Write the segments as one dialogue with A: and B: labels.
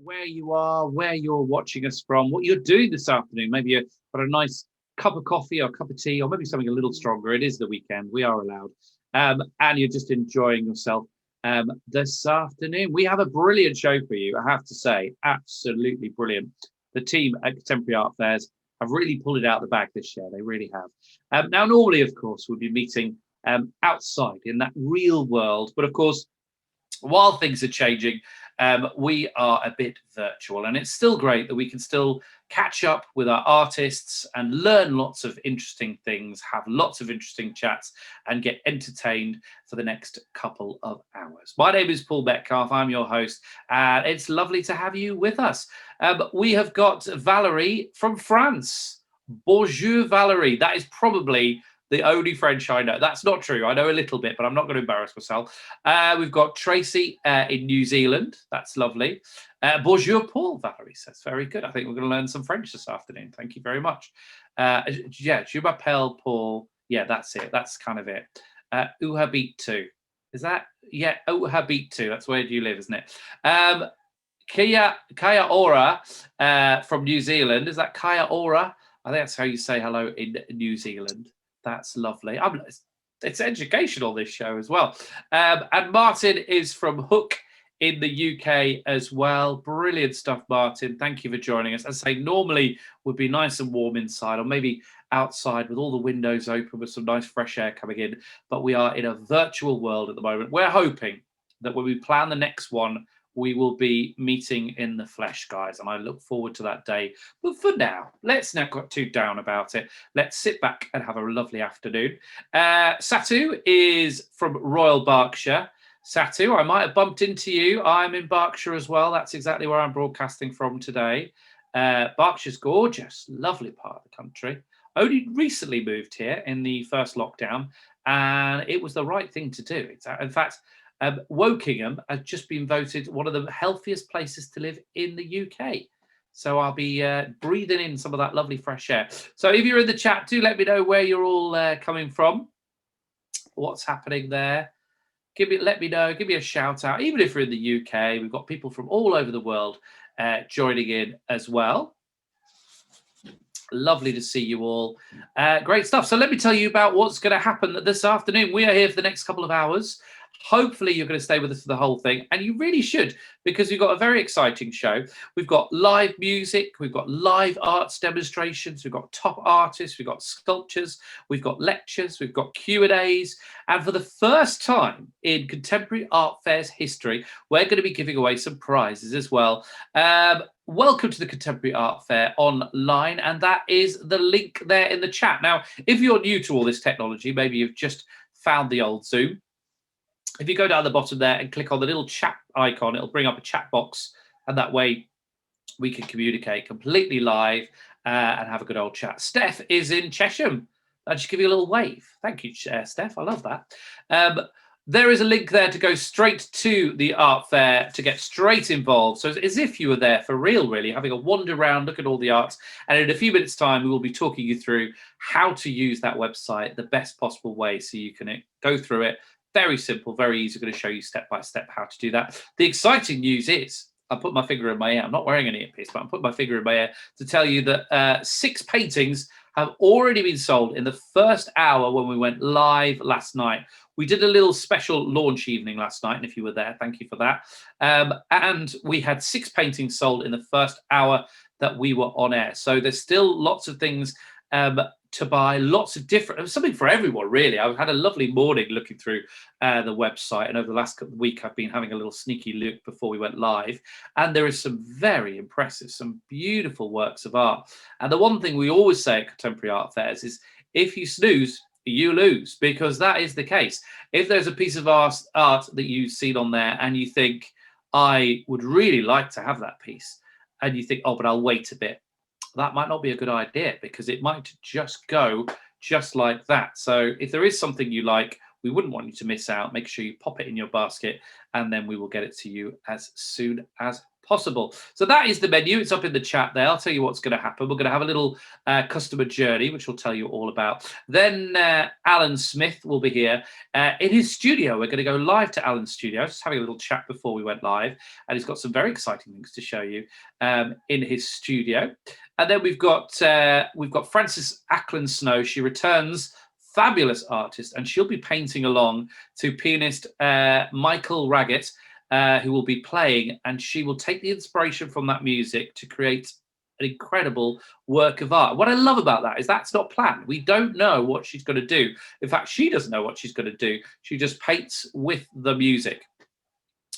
A: where you are, where you're watching us from, what you're doing this afternoon. Maybe you've got a nice cup of coffee or a cup of tea, or maybe something a little stronger. It is the weekend. We are allowed. And you're just enjoying yourself this afternoon. We have a brilliant show for you, I have to say. Absolutely brilliant. The team at Contemporary Art Fairs have really pulled it out of the bag this year. They really have. Now, normally, of course, we'll be meeting outside in that real world. But of course, while things are changing, we are a bit virtual, and it's still great that we can still catch up with our artists and learn lots of interesting things, have lots of interesting chats, and get entertained for the next couple of hours. My name is Paul Metcalf. I'm your host, and it's lovely to have you with us. We have got Valerie from France. Bonjour, Valerie. That is probably the only French I know. That's not true. I know a little bit, but I'm not going to embarrass myself. We've got Tracy in New Zealand. That's lovely. Bonjour, Paul, Valerie says. Very good. I think we're going to learn some French this afternoon. Thank you very much. Yeah, je m'appelle Paul. Yeah, that's it. That's kind of it. Où habites-tu? Is that? Yeah, où habites-tu? That's where do you live, isn't it? Kaya Ora from New Zealand. Is that Kaya Ora? I think that's how you say hello in New Zealand. That's lovely. It's educational, this show as well. And Martin is from Hook in the UK as well. Brilliant stuff, Martin. Thank you for joining us. As I say, normally would be nice and warm inside, or maybe outside with all the windows open with some nice fresh air coming in. But we are in a virtual world at the moment. We're hoping that when we plan the next one, we will be meeting in the flesh, guys, and I look forward to that day. But for now, let's not get too down about it. Let's sit back and have a lovely afternoon. Satu is from Royal Berkshire. Satu, I might have bumped into you. I'm in Berkshire as well. That's exactly where I'm broadcasting from today. Berkshire's gorgeous, lovely part of the country. Only recently moved here in the first lockdown, and it was the right thing to do. In fact, Wokingham has just been voted one of the healthiest places to live in the UK. So I'll be breathing in some of that lovely fresh air. So if you're in the chat, do let me know where you're all coming from, what's happening there. Let me know, give me a shout out. Even if you're in the UK, we've got people from all over the world joining in as well. Lovely to see you all. Great stuff. So let me tell you about what's going to happen this afternoon. We are here for the next couple of hours. Hopefully you're going to stay with us for the whole thing, and you really should, because we've got a very exciting show. We've got live music, we've got live arts demonstrations, we've got top artists, we've got sculptures, we've got lectures, we've got Q&As, and for the first time in Contemporary Art Fair's history, we're going to be giving away some prizes as well. Welcome to the Contemporary Art Fair online, and that is the link there in the chat. Now, if you're new to all this technology, maybe you've just found the old Zoom, if you go down the bottom there and click on the little chat icon, it'll bring up a chat box, and that way we can communicate completely live and have a good old chat. Steph is in Chesham. I'll just give you a little wave. Thank you, Steph. I love that. There is a link there to go straight to the art fair to get straight involved. So it's as if you were there for real, really, having a wander around, look at all the arts. And in a few minutes' time, we will be talking you through how to use that website the best possible way so you can go through it. Very simple, very easy. I'm going to show you step by step how to do that. The exciting news is, I put my finger in my ear. I'm not wearing any earpiece, but I'm putting my finger in my ear to tell you that 6 paintings have already been sold in the first hour when we went live last night. We did a little special launch evening last night, and if you were there, thank you for that. And we had 6 paintings sold in the first hour that we were on air. So there's still lots of things to buy, lots of different, something for everyone, really. I've had a lovely morning looking through the website, and over the last week I've been having a little sneaky look before we went live, and there is some very impressive, some beautiful works of art. And the one thing we always say at Contemporary Art Fairs is, if you snooze, you lose, because that is the case. If there's a piece of art that you've seen on there and you think, I would really like to have that piece, and you think, oh, but I'll wait a bit, that might not be a good idea, because it might just go just like that. So if there is something you like, we wouldn't want you to miss out. Make sure you pop it in your basket, and then we will get it to you as soon as possible. So that is the menu. It's up in the chat there. I'll tell you what's going to happen. We're going to have a little customer journey, which we'll tell you all about. Then Alan Smith will be here in his studio. We're going to go live to Alan's studio. Just having a little chat before we went live, and he's got some very exciting things to show you in his studio. And then we've got Frances Ackland Snow. She returns. Fabulous artist, and she'll be painting along to pianist Michael Raggett, who will be playing, and she will take the inspiration from that music to create an incredible work of art. What I love about that is that's not planned. We don't know what she's going to do. In fact, she doesn't know what she's going to do. She just paints with the music.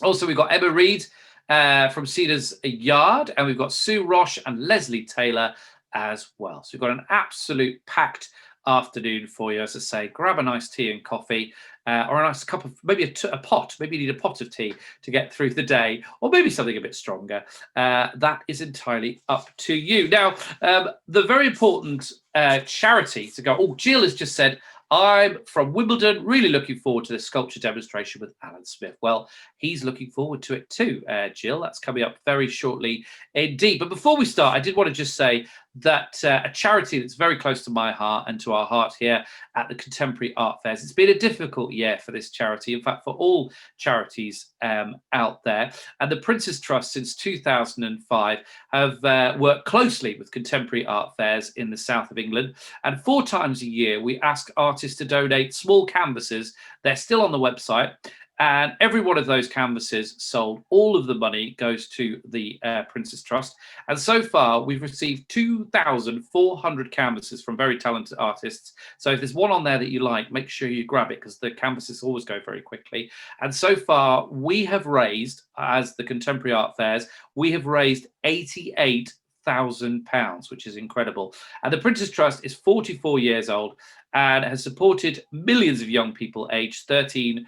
A: Also, we've got Emma Reed from Cedars Yard, and we've got Sue Roche and Lesley Taylor as well. So we've got an absolute packed afternoon for you. As I say, grab a nice tea and coffee, or a nice cup of, maybe a pot. Maybe you need a pot of tea to get through the day, or maybe something a bit stronger. That is entirely up to you. Now, the very important charity to go. Oh, Jill has just said, I'm from Wimbledon, really looking forward to the sculpture demonstration with Alan Smith. Well, he's looking forward to it too, Jill. That's coming up very shortly indeed. But before we start, I did want to just say that a charity that's very close to my heart and to our heart here at the Contemporary Art Fairs. It's been a difficult year for this charity, in fact, for all charities out there. And the Prince's Trust since 2005 have worked closely with Contemporary Art Fairs in the south of England. And 4 times a year, we ask artists to donate small canvases. They're still on the website. And every one of those canvases sold, all of the money goes to the Prince's Trust. And so far, we've received 2,400 canvases from very talented artists. So if there's one on there that you like, make sure you grab it, because the canvases always go very quickly. And so far, we have raised, as the Contemporary Art Fairs, we have raised £88,000, which is incredible. And the Prince's Trust is 44 years old and has supported millions of young people aged 13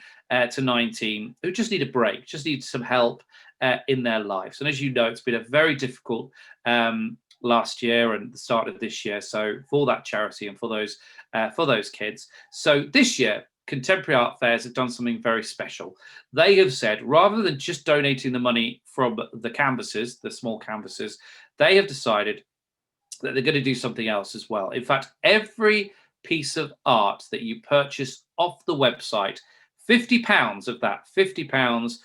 A: to 19 who just need a break, just need some help in their lives. And as you know, it's been a very difficult last year and the start of this year. So for that charity and for those kids. So this year, Contemporary Art Fairs have done something very special. They have said, rather than just donating the money from the canvases, the small canvases, they have decided that they're going to do something else as well. In fact, every piece of art that you purchase off the website, £50 of that, £50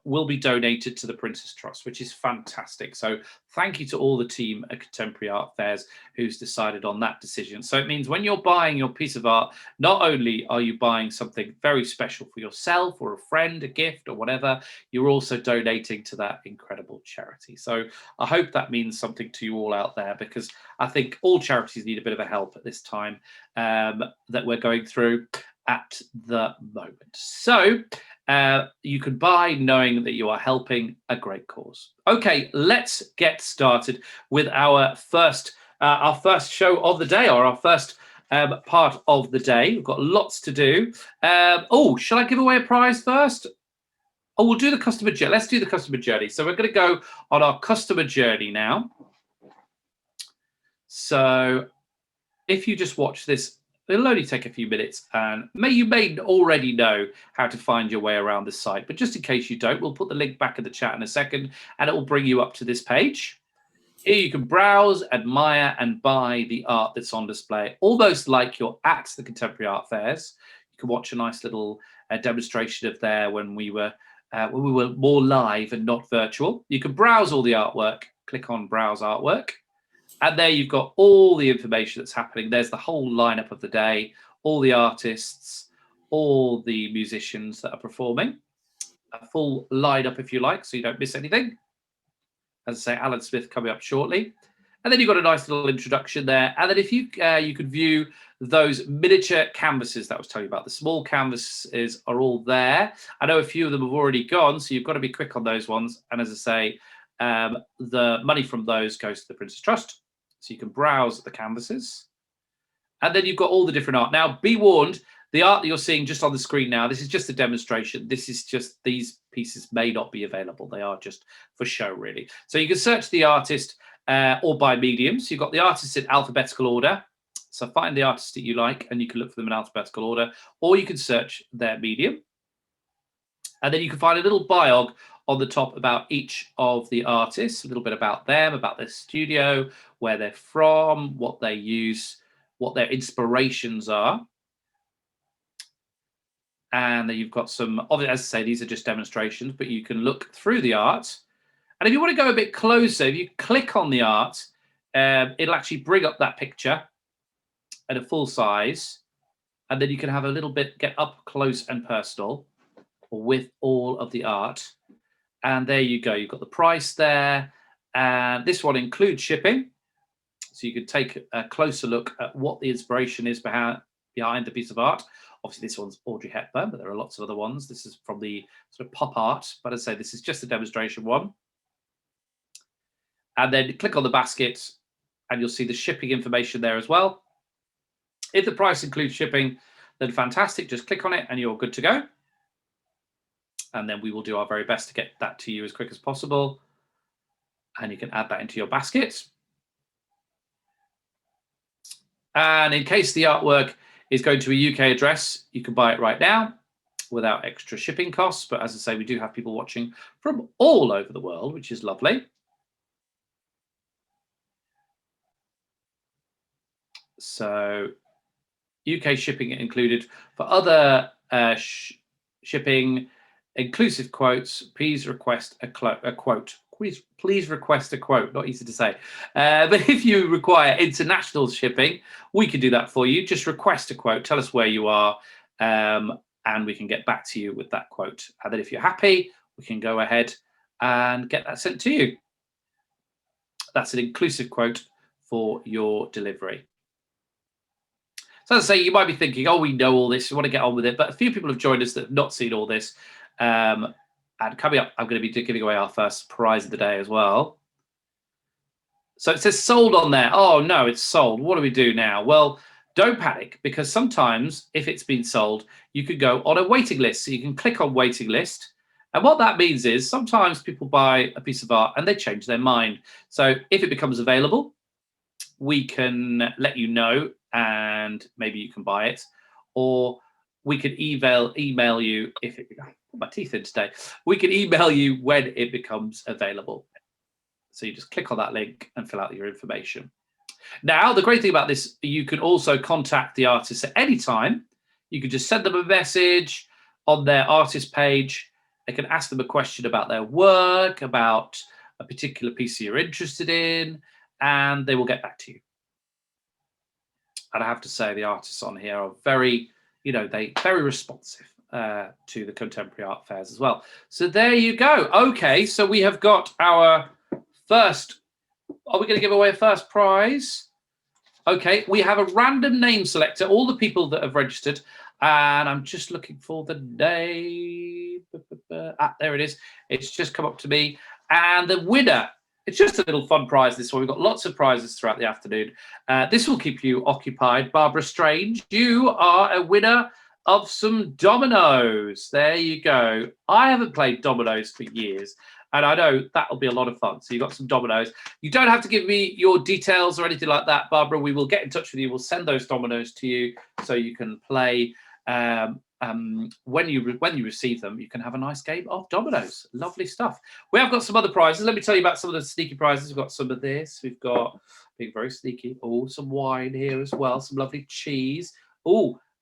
A: will be donated to the Prince's Trust, which is fantastic. So thank you to all the team at Contemporary Art Fairs who's decided on that decision. So it means when you're buying your piece of art, not only are you buying something very special for yourself or a friend, a gift or whatever, you're also donating to that incredible charity. So I hope that means something to you all out there, because I think all charities need a bit of a help at this time that we're going through at the moment. So you can buy knowing that you are helping a great cause. Okay, let's get started with our first show of the day, or our first part of the day. We've got lots to do. Shall I give away a prize first? Oh, we'll do the customer journey. Let's do the customer journey. So we're going to go on our customer journey now. So if you just watch this, it'll only take a few minutes, and you may already know how to find your way around the site, but just in case you don't, we'll put the link back in the chat in a second, and it will bring you up to this page. Here you can browse, admire, and buy the art that's on display, almost like you're at the Contemporary Art Fairs. You can watch a nice little demonstration of there when we were more live and not virtual. You can browse all the artwork, click on Browse Artwork. And there you've got all the information that's happening. There's the whole lineup of the day, all the artists, all the musicians that are performing. A full lineup, if you like, so you don't miss anything. As I say, Alan Smith coming up shortly. And then you've got a nice little introduction there. And then if you could view those miniature canvases that I was telling you about. The small canvases are all there. I know a few of them have already gone, so you've got to be quick on those ones. And as I say, the money from those goes to the Prince's Trust. So you can browse the canvases. And then you've got all the different art. Now, be warned, the art that you're seeing just on the screen now, this is just a demonstration. This is just, these pieces may not be available. They are just for show, really. So you can search the artist or by medium. So you've got the artists in alphabetical order. So find the artist that you like, and you can look for them in alphabetical order, or you can search their medium. And then you can find a little biog on the top about each of the artists, a little bit about them, about their studio, where they're from, what they use, what their inspirations are. And then you've got some, obviously, as I say, these are just demonstrations, but you can look through the art. And if you want to go a bit closer, if you click on the art, it'll actually bring up that picture at a full size. And then you can have a little bit, get up close and personal with all of the art. And there you go. You've got the price there. And this one includes shipping. So you can take a closer look at what the inspiration is behind the piece of art. Obviously, this one's Audrey Hepburn, but there are lots of other ones. This is from the sort of pop art. But as I say, this is just a demonstration one. And then click on the basket, and you'll see the shipping information there as well. If the price includes shipping, then fantastic. Just click on it, and you're good to go. And then we will do our very best to get that to you as quick as possible. And you can add that into your basket. And in case the artwork is going to a UK address, you can buy it right now without extra shipping costs. But as I say, we do have people watching from all over the world, which is lovely. So UK shipping included. For other shipping, inclusive quotes, please request a quote. Please request a quote. Not easy to say. But if you require international shipping, we can do that for you. Just request a quote. Tell us where you are, and we can get back to you with that quote. And then if you're happy, we can go ahead and get that sent to you. That's an inclusive quote for your delivery. So as I say, you might be thinking, oh, we know all this, we want to get on with it. But a few people have joined us that have not seen all this. And coming up, I'm going to be giving away our first prize of the day as well. So it says sold on there. Oh, no, it's sold. What do we do now? Well, don't panic, because sometimes if it's been sold, you could go on a waiting list. So you can click on waiting list. And what that means is sometimes people buy a piece of art and they change their mind. So if it becomes available, we can let you know, and maybe you can buy it, or we could email you if it. Put my teeth in today. We can email you when it becomes available. So you just click on that link and fill out your information. Now, the great thing about this, you can also contact the artist at any time. You can just send them a message on their artist page. They can ask them a question about their work, about a particular piece you're interested in, and they will get back to you. And I have to say, the artists on here are very, very responsive to the contemporary art fairs as well. So there you go. Okay, so we have got our first. Are we going to give away a first prize? Okay, we have a random name selector, all the people that have registered, and I'm just looking for the name. There it is. It's just come up to me. And the winner, it's just a little fun prize, this one. We've got lots of prizes throughout the afternoon. This will keep you occupied. Barbara Strange, you are a winner of some dominoes. There you go. I haven't played dominoes for years, and I know that'll be a lot of fun. So you got some dominoes. You don't have to give me your details or anything like that, Barbara. We will get in touch with you. We'll send those dominoes to you so you can play. When you receive them, you can have a nice game of dominoes. Lovely stuff. We have got some other prizes. Let me tell you about some of the sneaky prizes. We've got some of this. We've got, being very sneaky, some wine here as well, some lovely cheese.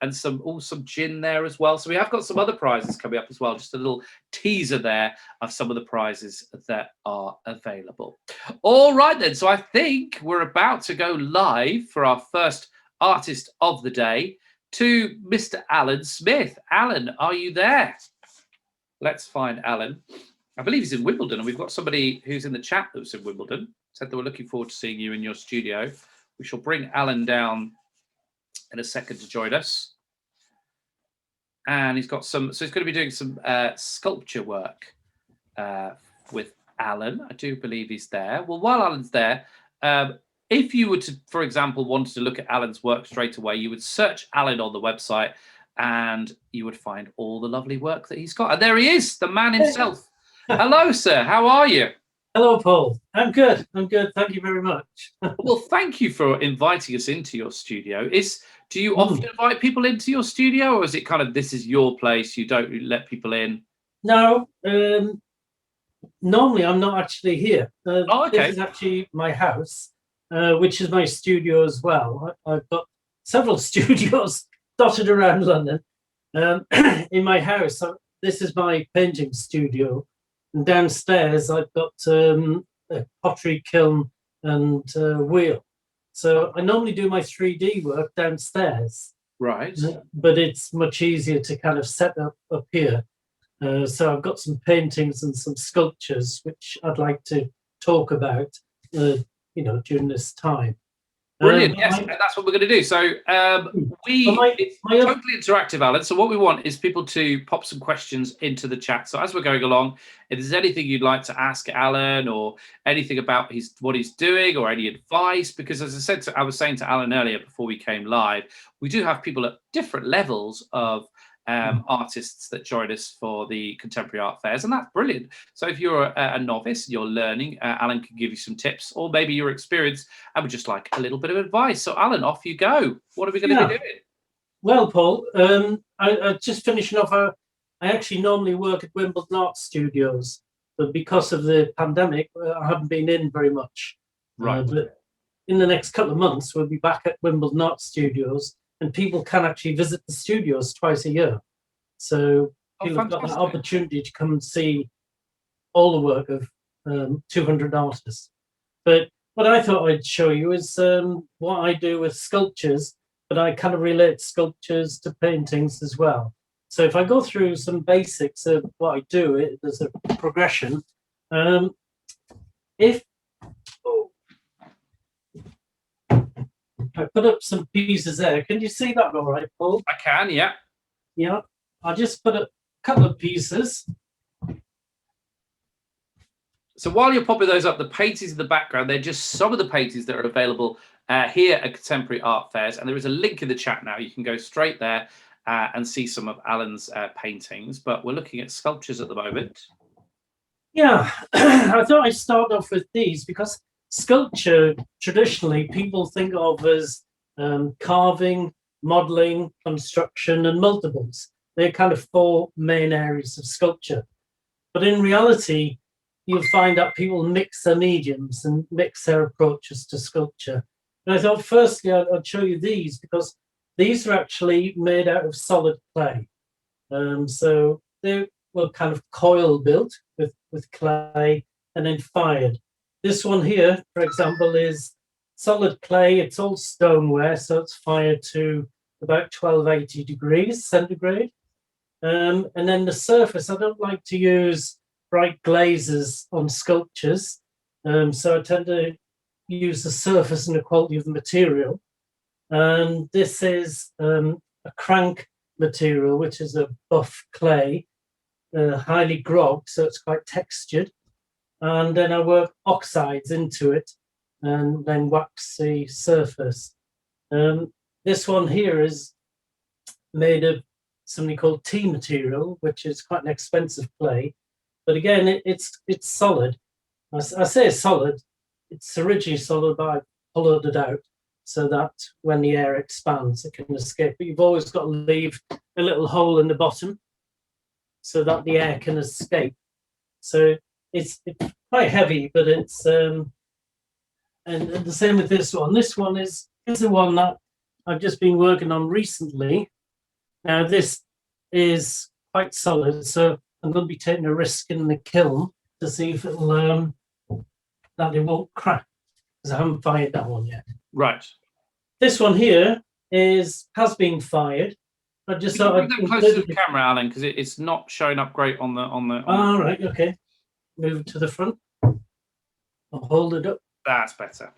A: And some gin there as well. So we have got some other prizes coming up as well. Just a little teaser there of some of the prizes that are available. All right then. So I think we're about to go live for our first artist of the day, to Mr. Alan Smith. Alan, are you there? Let's find Alan. I believe he's in Wimbledon, and we've got somebody who's in the chat that was in Wimbledon, said they were looking forward to seeing you in your studio. We shall bring Alan down in a second to join us. And he's got so he's going to be doing some sculpture work with Alan. I do believe he's there. Well, while Alan's there, if you were to, for example, wanted to look at Alan's work straight away, you would search Alan on the website and you would find all the lovely work that he's got. And there he is, the man himself. Hello, sir. How are you?
B: Hello, Paul. I'm good. Thank you very much.
A: Well, thank you for inviting us into your studio. Do you often invite people into your studio, or is it kind of, this is your place, you don't let people in?
B: No, Normally, I'm not actually here.
A: Oh, okay.
B: This is actually my house, which is my studio as well. I've got several studios dotted around London. In my house, this is my painting studio. And downstairs, I've got a pottery kiln and wheel. So I normally do my 3D work downstairs.
A: Right.
B: But it's much easier to kind of set up here. So I've got some paintings and some sculptures which I'd like to talk about, during this time.
A: Brilliant. Yes, that's what we're going to do. So it's totally interactive, Alan. So what we want is people to pop some questions into the chat. So as we're going along, if there's anything you'd like to ask Alan or anything about what he's doing or any advice, because as I was saying to Alan earlier before we came live, we do have people at different levels of artists that join us for the contemporary art fairs, and that's brilliant. So if you're a novice, you're learning, Alan can give you some tips, or maybe you're experienced and would just like a little bit of advice. So Alan, off you go. What are we going to be doing?
B: Well, Paul, I just finishing off. I actually normally work at Wimbledon Art Studios, but because of the pandemic, I haven't been in very much.
A: Right.
B: But in the next couple of months, we'll be back at Wimbledon Art Studios, and people can actually visit the studios twice a year. So people have got that opportunity to come and see all the work of 200 artists. But what I thought I'd show you is what I do with sculptures, but I kind of relate sculptures to paintings as well. So if I go through some basics of what I do, there's a progression. If I put up some pieces there. Can you see that all right, Paul?
A: I can, yeah.
B: Yeah. I just put a couple of pieces.
A: So while you're popping those up, the paintings in the background, they're just some of the paintings that are available here at Contemporary Art Fairs. And there is a link in the chat now. You can go straight there and see some of Alan's paintings. But we're looking at sculptures at the moment.
B: Yeah, I thought I'd start off with these because sculpture, traditionally, people think of as carving, modeling, construction, and multiples. They're kind of four main areas of sculpture. But in reality, you'll find that people mix their mediums and mix their approaches to sculpture. And I thought, firstly, I'd show you these because these are actually made out of solid clay. So they were kind of coil built with clay and then fired. This one here, for example, is solid clay. It's all stoneware, so it's fired to about 1280 degrees centigrade. And then the surface, I don't like to use bright glazes on sculptures. So I tend to use the surface and the quality of the material. And this is a crank material, which is a buff clay, highly grogged, so it's quite textured. And then I work oxides into it and then wax the surface. This one here is made of something called tea material, which is quite an expensive clay. But again, it's solid. I say it's solid. It's originally solid, but I hollowed it out so that when the air expands, it can escape. But you've always got to leave a little hole in the bottom so that the air can escape. So it's quite heavy, but it's and the same with this one. This one is the one that I've just been working on recently. Now this is quite solid, so I'm going to be taking a risk in the kiln to see if it'll that it won't crack, because I haven't fired that one yet.
A: Right.
B: This one here has been fired. I just thought I'd
A: bring that close to the camera, Alan, because it's not showing up great on the.
B: All right, okay. Move it to the front. I'll hold it up.
A: That's better.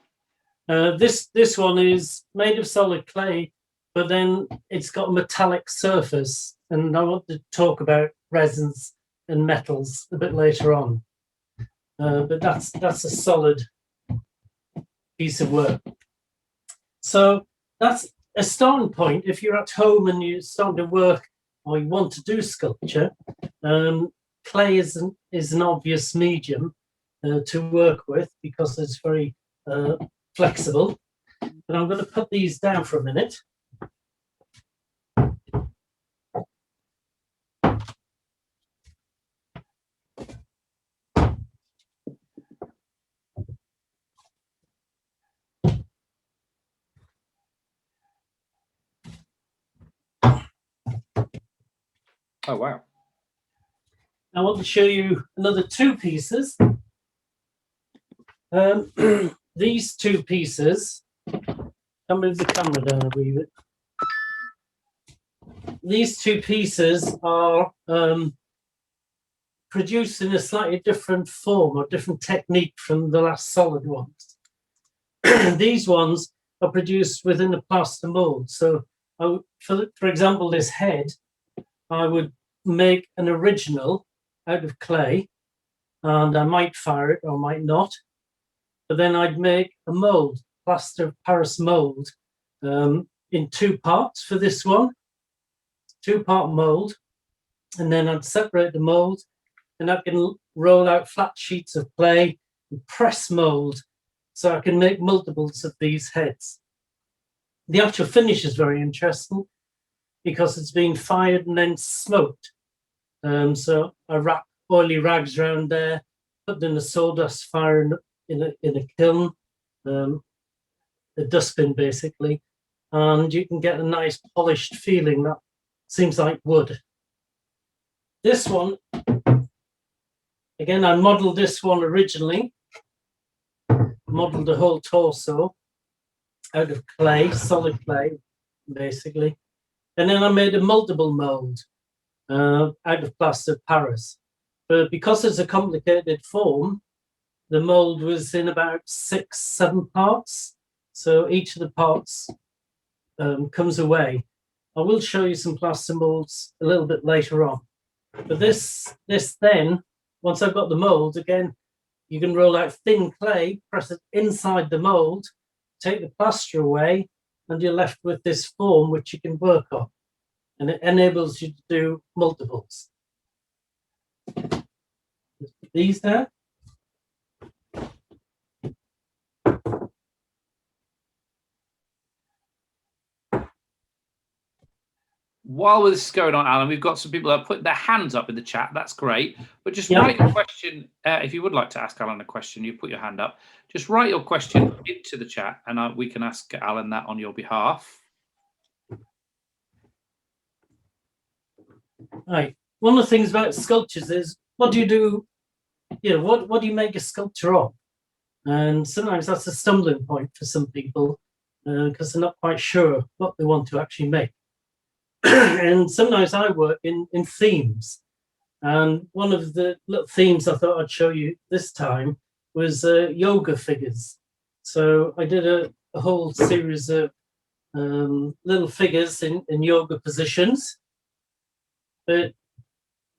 B: This one is made of solid clay, but then it's got a metallic surface, and I want to talk about resins and metals a bit later on. But that's a solid piece of work. So that's a starting point. If you're at home and you're starting to work or you want to do sculpture, clay is an obvious medium to work with because it's very flexible. But I'm going to put these down for a minute.
A: Oh, wow.
B: I want to show you another 2 pieces. These 2 pieces, I'll move the camera down a wee bit. These 2 pieces are produced in a slightly different form or different technique from the last solid ones. These ones are produced within a plaster mold. So, for example, this head, I would make an original out of clay, and I might fire it or might not. But then I'd make a mold, plaster of Paris mold, in 2 parts for this one, 2-part mold, and then I'd separate the mold, and I can roll out flat sheets of clay and press mold, so I can make multiples of these heads. The actual finish is very interesting because it's being fired and then smoked. So I wrap oily rags around there, put in a sawdust fire in a kiln, a dustbin basically, and you can get a nice polished feeling that seems like wood. This one, again, I modelled this one originally, modelled the whole torso out of clay, solid clay, basically. And then I made a multiple mould out of plaster of Paris. But because it's a complicated form, the mould was in about 6-7 parts. So each of the parts comes away. I will show you some plaster moulds a little bit later on. But this then, once I've got the mould, again, you can roll out thin clay, press it inside the mould, take the plaster away, and you're left with this form which you can work on. And it enables you to do multiples. These there.
A: While this is going on, Alan, we've got some people that are putting their hands up in the chat. That's great. But just write a question. If you would like to ask Alan a question, you put your hand up. Just write your question into the chat, and we can ask Alan that on your behalf.
B: Right. One of the things about sculptures is, what do you do? You know, what do you make a sculpture of? And sometimes that's a stumbling point for some people because they're not quite sure what they want to actually make. And sometimes I work in themes. And one of the little themes I thought I'd show you this time was yoga figures. So I did a whole series of little figures in yoga positions. But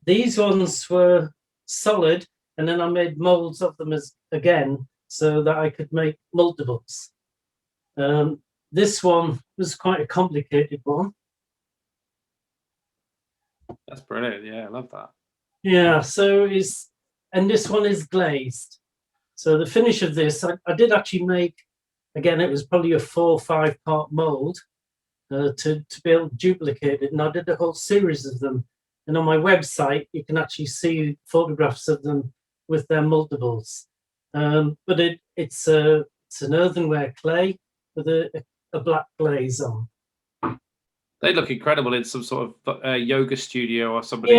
B: these ones were solid, and then I made molds of them again so that I could make multiples. This one was quite a complicated one.
A: That's brilliant. Yeah, I love that.
B: Yeah, so and this one is glazed. So the finish of this, I did actually make, again, it was probably a 4 or 5 part mold to be able to duplicate it. And I did a whole series of them. And on my website, you can actually see photographs of them with their multiples. But it's an earthenware clay with a black glaze on.
A: They look incredible in some sort of yoga studio or somebody.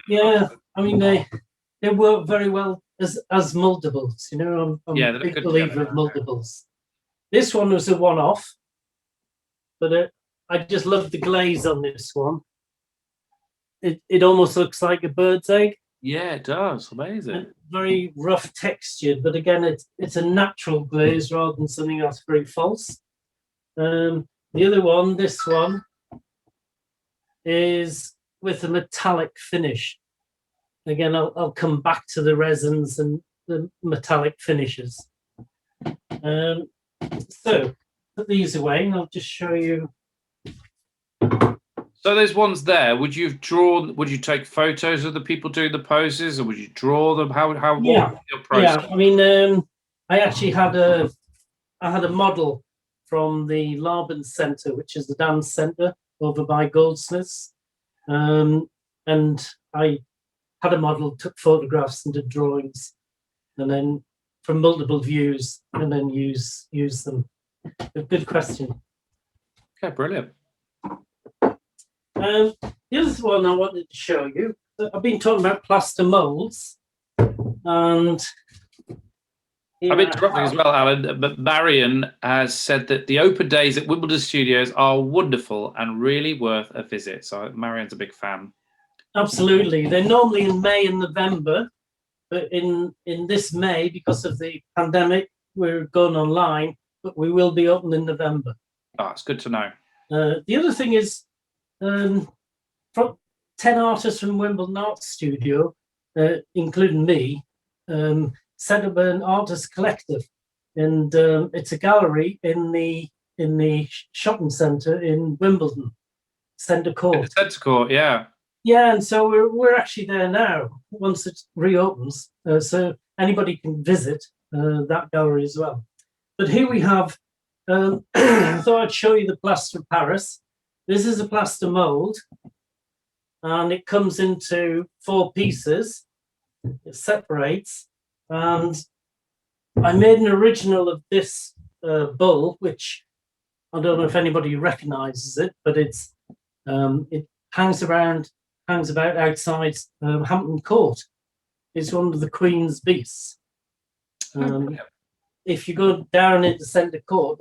B: Yeah. I mean, they work very well as multiples. You know, I'm a big believer of multiples. This one was a one-off, but I just love the glaze on this one. It almost looks like a bird's egg.
A: Yeah, it does. Amazing.
B: Very rough textured, but again, it's a natural glaze rather than something that's very false. The other one, this one, is with a metallic finish. Again, I'll come back to the resins and the metallic finishes. So put these away, and I'll just show you.
A: So there's ones there. Would you take photos of the people doing the poses, or would you draw them? What was your process?
B: Yeah, I mean, I actually had a model from the Laban Centre, which is the dance centre over by Goldsmiths, and I had a model, took photographs and did drawings, and then from multiple views, and then use them. A good question.
A: Okay, brilliant.
B: The other one I wanted to show you, I've been talking about plaster molds, and
A: I'm interrupting as well, Alan, but Marion has said that the open days at Wimbledon Studios are wonderful and really worth a visit. So Marion's a big fan.
B: Absolutely. They're normally in May and November, but in this May, because of the pandemic, we're going online, but we will be open in November.
A: Oh, it's good to know.
B: The other thing is, from 10 artists from Wimbledon Art Studio, including me, set up an artist collective, and it's a gallery in the shopping centre in Wimbledon, Centre Court.
A: Centre Court, yeah.
B: Yeah, and so we're actually there now. Once it reopens, so anybody can visit that gallery as well. But here we have. I thought I'd show you the plaster of Paris. This is a plaster mold, and it comes into 4 pieces. It separates, and I made an original of this bull, which I don't know if anybody recognises it, but it's it hangs about outside Hampton Court. It's one of the Queen's beasts. If you go down into Centre Court,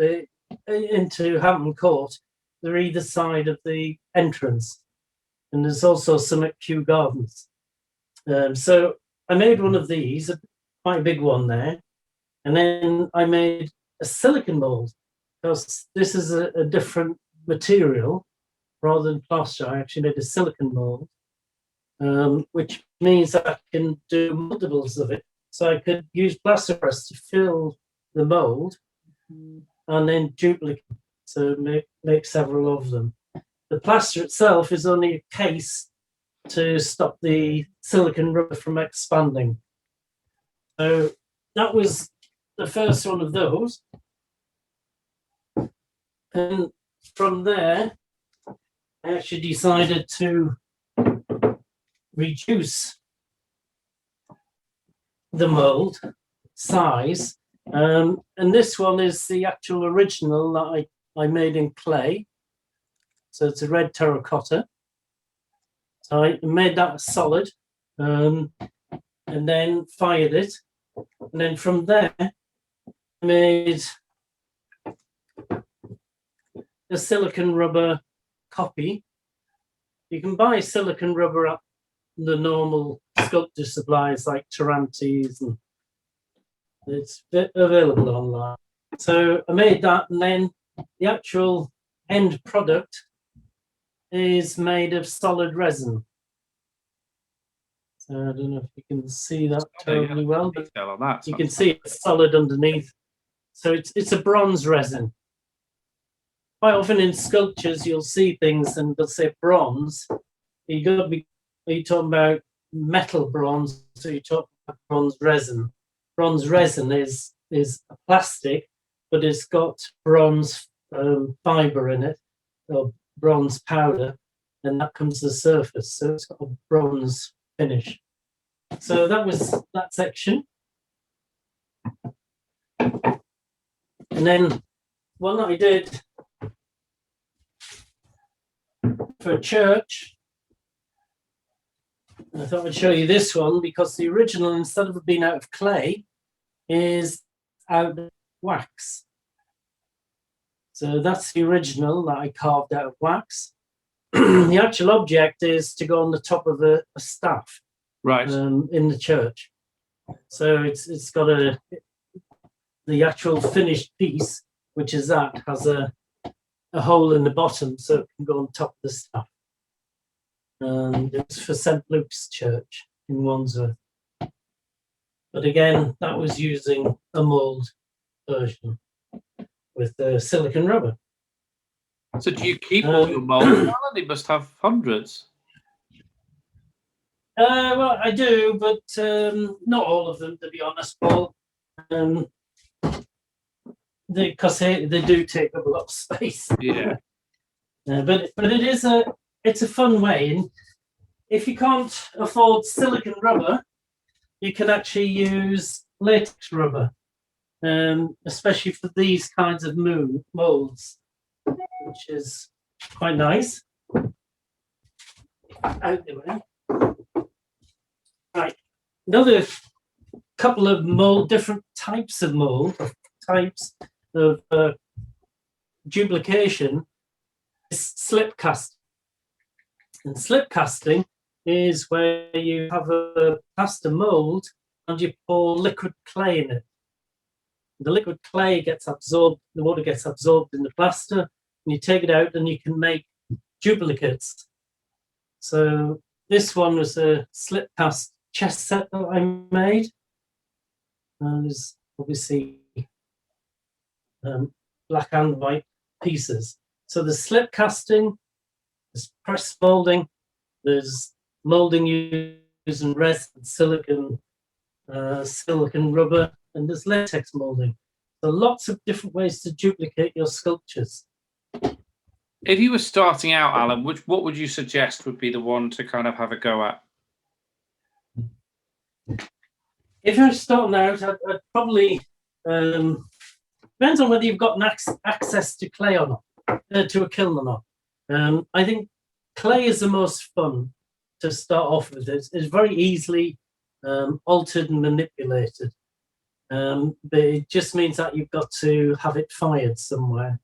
B: into Hampton Court, they're either side of the entrance, and there's also some at Kew Gardens. So I made one of these, quite a big one there, and then I made a silicon mold, because this is a different material rather than plaster. I actually made a silicon mold, which means I can do multiples of it. So I could use plaster press to fill the mold and then duplicate, so make several of them. The plaster itself is only a case to stop the silicon rubber from expanding. So that was the first one of those. And from there, I actually decided to reduce the mold size. And this one is the actual original that I made in clay. So it's a red terracotta. So I made that solid, and then fired it. And then from there, I made a silicon rubber copy. You can buy silicon rubber at the normal sculpture supplies like Tarantes, and it's available online. So I made that, and then the actual end product is made of solid resin. So I don't know if you can see that terribly well, but you can see it's solid underneath. So it's a bronze resin. Quite often in sculptures, you'll see things and they'll say bronze. Are you talking about metal bronze? So you talk about bronze resin. Bronze resin is a plastic, but it's got bronze fibre in it, or bronze powder, and that comes to the surface. So it's got a bronze finish. So that was that section. And then one that I did for a church, I thought I'd show you this one, because the original, instead of it being out of clay, is out of wax. So that's the original that I carved out of wax. The actual object is to go on the top of a staff,
A: right,
B: in the church. So it's got the actual finished piece, which is that, has a hole in the bottom, so it can go on top of the staff. And it's for St. Luke's Church in Wandsworth. But again, that was using a mould version with silicon rubber.
A: So do you keep all your molds? You must have hundreds.
B: Well, I do, but not all of them, to be honest, Paul. Because they do take up a lot of space.
A: Yeah.
B: But it's a fun way. And if you can't afford silicon rubber, you can actually use latex rubber, especially for these kinds of molds, which is quite nice. out the way. Right, another couple of different types of mold, types of duplication is slip casting. And slip casting is where you have a plaster mold and you pour liquid clay in it. The liquid clay gets absorbed, the water gets absorbed in the plaster, and you take it out and you can make duplicates. So this one was a slip cast chest set that I made. And there's obviously black and white pieces. So there's slip casting, there's press molding, there's molding using resin, silicon rubber, and there's latex molding. So lots of different ways to duplicate your sculptures.
A: If you were starting out, Alan, what would you suggest would be the one to kind of have a go at?
B: If you're starting out, I'd probably depends on whether you've got access to clay or not, to a kiln or not. I think clay is the most fun to start off with. It's very easily altered and manipulated, but it just means that you've got to have it fired somewhere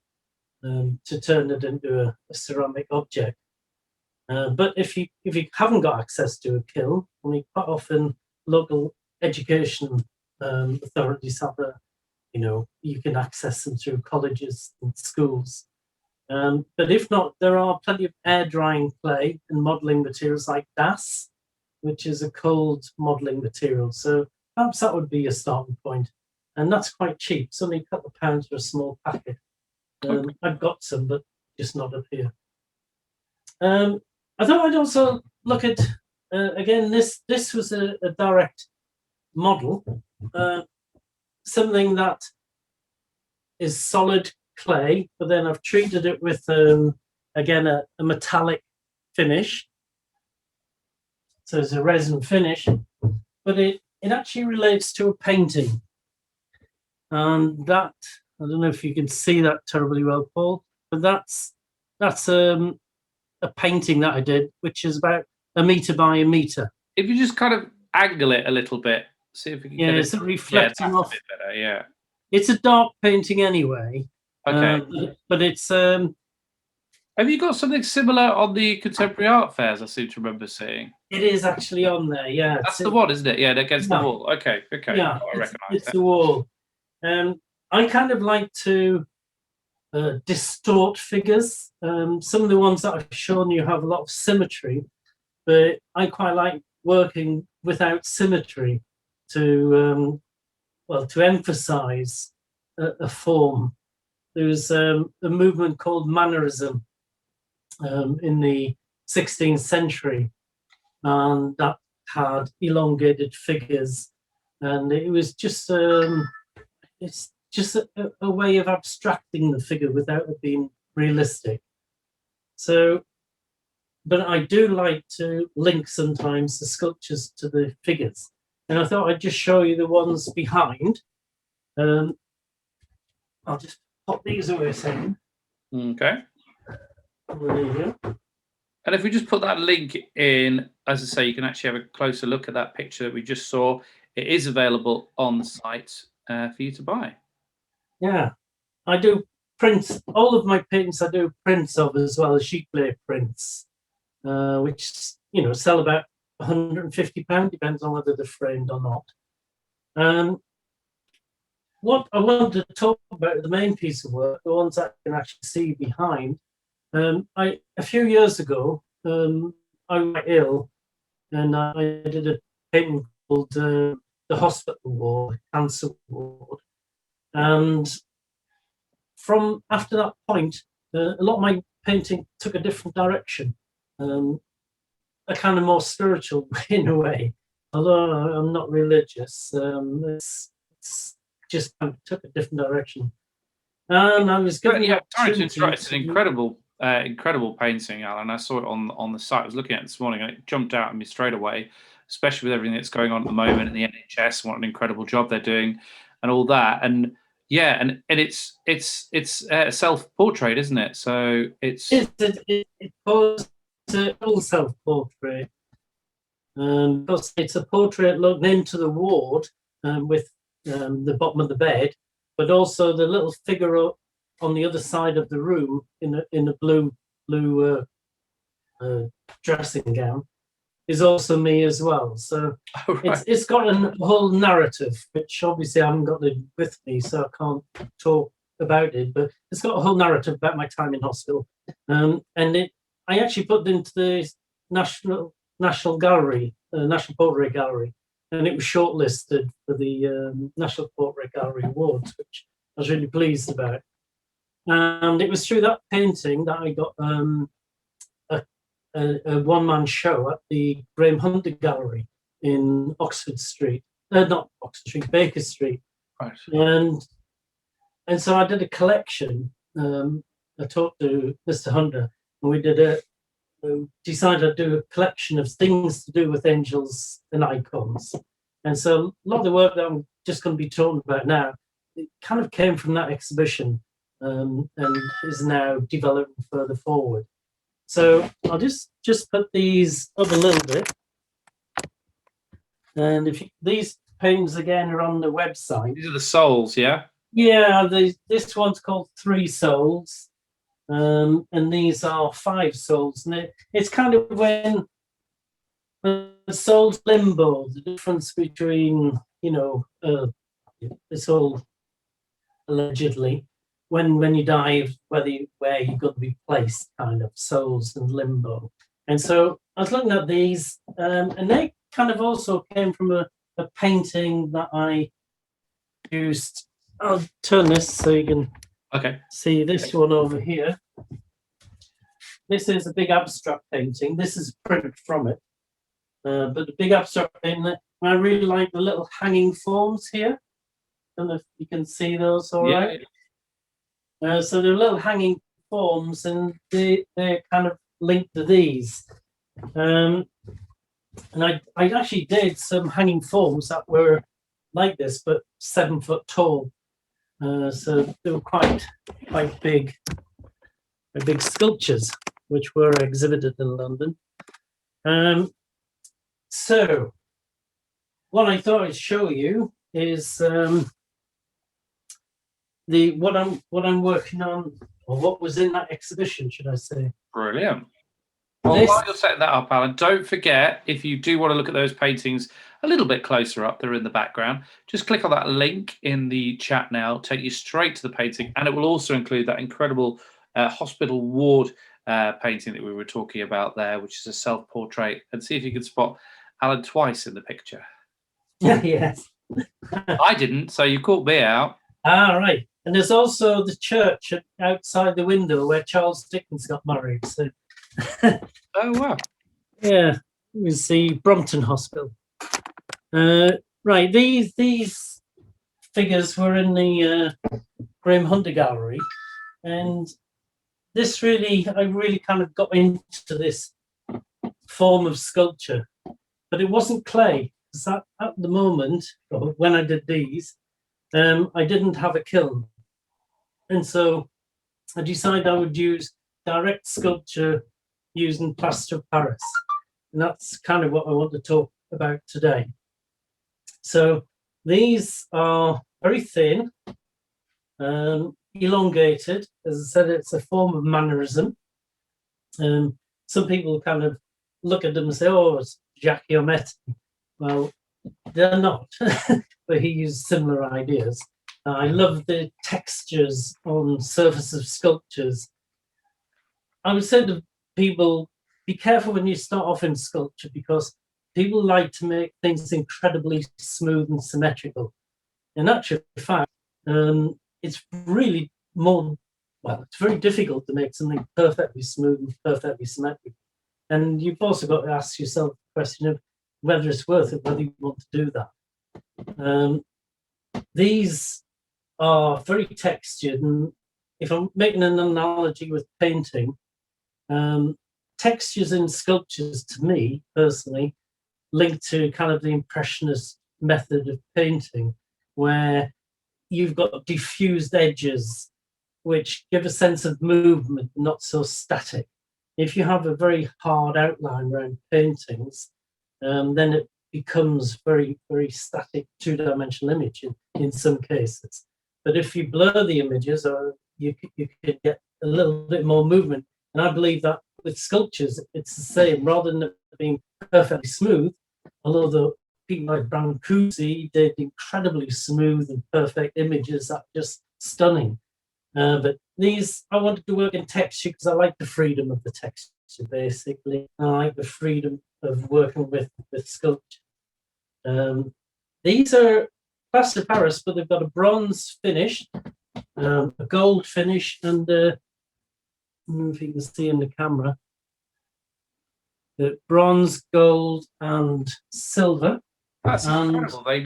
B: to turn it into a ceramic object. But if you haven't got access to a kiln, I mean, quite often local education authorities have you can access them through colleges and schools. But if not, there are plenty of air drying clay and modelling materials like DAS, which is a cold modelling material. So perhaps that would be a starting point. And that's quite cheap. It's only a couple of pounds for a small packet. Okay. I've got some, but just not up here. I thought I'd also look at, again, this was a direct model, something that is solid clay, but then I've treated it with, again, a metallic finish. So it's a resin finish, but it actually relates to a painting. And that, I don't know if you can see that terribly well, Paul, but that's a painting that I did, which is about 1 meter by 1 meter.
A: If you just kind of angle it a little bit, see if we can get
B: it's reflecting off.
A: A bit better, yeah.
B: It's a dark painting anyway.
A: Okay.
B: But it's
A: have you got something similar on the contemporary art fairs? I seem to remember seeing.
B: It is actually on there, yeah.
A: That's the one, isn't it? Yeah, against the wall. Okay.
B: Yeah,
A: I recognise
B: it's the wall. I kind of like to distort figures. Some of the ones that I've shown you have a lot of symmetry, but I quite like working without symmetry to emphasize a form. There was a movement called mannerism in the 16th century, and that had elongated figures, and it was just it's just a way of abstracting the figure without it being realistic. So, but I do like to link sometimes the sculptures to the figures, and I thought I'd just show you the ones behind. I'll just pop these away a second.
A: Okay.
B: There you go.
A: And if we just put that link in, as I say, you can actually have a closer look at that picture that we just saw. It is available on the site for you to buy.
B: Yeah, I do prints. All of my paintings I do prints of, as well as sheet clay prints, which sell about £150, depends on whether they're framed or not. What I wanted to talk about, the main piece of work, the ones that you can actually see behind. A few years ago, I was ill, and I did a painting called The Hospital Ward, Cancer Ward. And from after that point, a lot of my painting took a different direction, a kind of more spiritual in a way. Although I'm not religious, it's just kind of took a different direction. And I was given
A: it's an incredible painting, Alan. I saw it on the site. I was looking at it this morning, and it jumped out at me straight away, especially with everything that's going on at the moment in the NHS. What an incredible job they're doing, and all that. And yeah, and it's a self-portrait, isn't it? So it poses
B: a little self-portrait. Because it's a portrait looking into the ward with the bottom of the bed, but also the little figure on the other side of the room in a blue dressing gown is also me as well. So it's got a whole narrative, which obviously I haven't got it with me, so I can't talk about it. But it's got a whole narrative about my time in hospital, and I actually put it into the National Gallery, National Portrait Gallery, and it was shortlisted for the National Portrait Gallery Awards, which I was really pleased about. And it was through that painting that I got a one-man show at the Graham Hunter Gallery in Oxford Street, not Oxford Street, Baker Street.
A: Right.
B: And so I did a collection. I talked to Mr. Hunter, and we decided to do a collection of things to do with angels and icons. And so a lot of the work that I'm just going to be talking about now, it kind of came from that exhibition and is now developing further forward. So I'll just put these up a little bit. And these paintings again are on the website.
A: These are the souls, yeah?
B: Yeah, this one's called 3 Souls. And these are 5 souls. And it's kind of when the soul's limbo, the difference between, it's all allegedly, when you die, where you're going to be placed, kind of souls and limbo. And so I was looking at these, and they kind of also came from a painting that I used. I'll turn this so you can see this one over here. This is a big abstract painting. This is a print from it. But the big abstract painting, I really like the little hanging forms here. I don't know if you can see those all right. So they're little hanging forms, and they're kind of linked to these. And I actually did some hanging forms that were like this, but 7 foot tall. So they were quite big sculptures, which were exhibited in London. So what I thought I'd show you is what I'm working on, or what was in that exhibition, should I say?
A: Brilliant. Well, while you're setting that up, Alan, don't forget, if you do want to look at those paintings a little bit closer up, they're in the background, just click on that link in the chat now, take you straight to the painting, and it will also include that incredible hospital ward painting that we were talking about there, which is a self-portrait, and see if you can spot Alan twice in the picture.
B: Yes.
A: I didn't, so you caught me out.
B: Ah, right. And there's also the church outside the window where Charles Dickens got married. So.
A: Oh, wow.
B: Yeah, it was the Brompton Hospital. Right, these figures were in the Graham Hunter Gallery, and I really kind of got into this form of sculpture, but it wasn't clay. Because at the moment, when I did these, I didn't have a kiln, and so I decided I would use direct sculpture using plaster of Paris, and that's kind of what I want to talk about today. So these are very thin, elongated. As I said, it's a form of mannerism. Some people kind of look at them and say, "Oh, it's Giacometti." Well, they're not, but he used similar ideas. I love the textures on surface of sculptures. I would say to people, be careful when you start off in sculpture, because people like to make things incredibly smooth and symmetrical. In actual fact, it's really it's very difficult to make something perfectly smooth and perfectly symmetrical. And you've also got to ask yourself the question of whether it's worth it, whether you want to do that. These are very textured, and if I'm making an analogy with painting, textures in sculptures, to me personally, linked to kind of the impressionist method of painting, where you've got diffused edges which give a sense of movement, not so static. if you have a very hard outline around paintings, then it becomes very, very static two-dimensional image in some cases. But if you blur the images, or you can get a little bit more movement. And I believe that with sculptures, it's the same. Rather than it being perfectly smooth, although the people like Brancusi did incredibly smooth and perfect images that are just stunning. But these, I wanted to work in texture because I like the freedom of the texture, basically. I like the freedom of working with sculpture. These are plaster Paris, but they've got a bronze finish, a gold finish, and I don't know if you can see in the camera, the bronze, gold, and silver.
A: That's incredible. They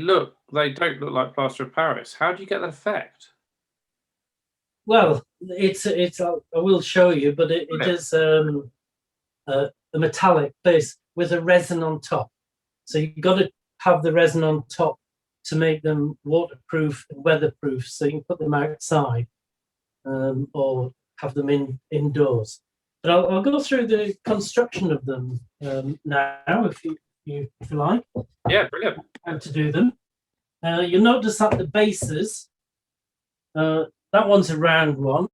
A: don't look like plaster of Paris. How do you get that effect?
B: Well, it's I will show you, but it is a metallic base with a resin on top. So you've got to have the resin on top to make them waterproof and weatherproof, so you can put them outside or have them indoors. But I'll go through the construction of them now, if you like.
A: Yeah, brilliant.
B: How to do them. You'll notice that the bases, that one's a round one,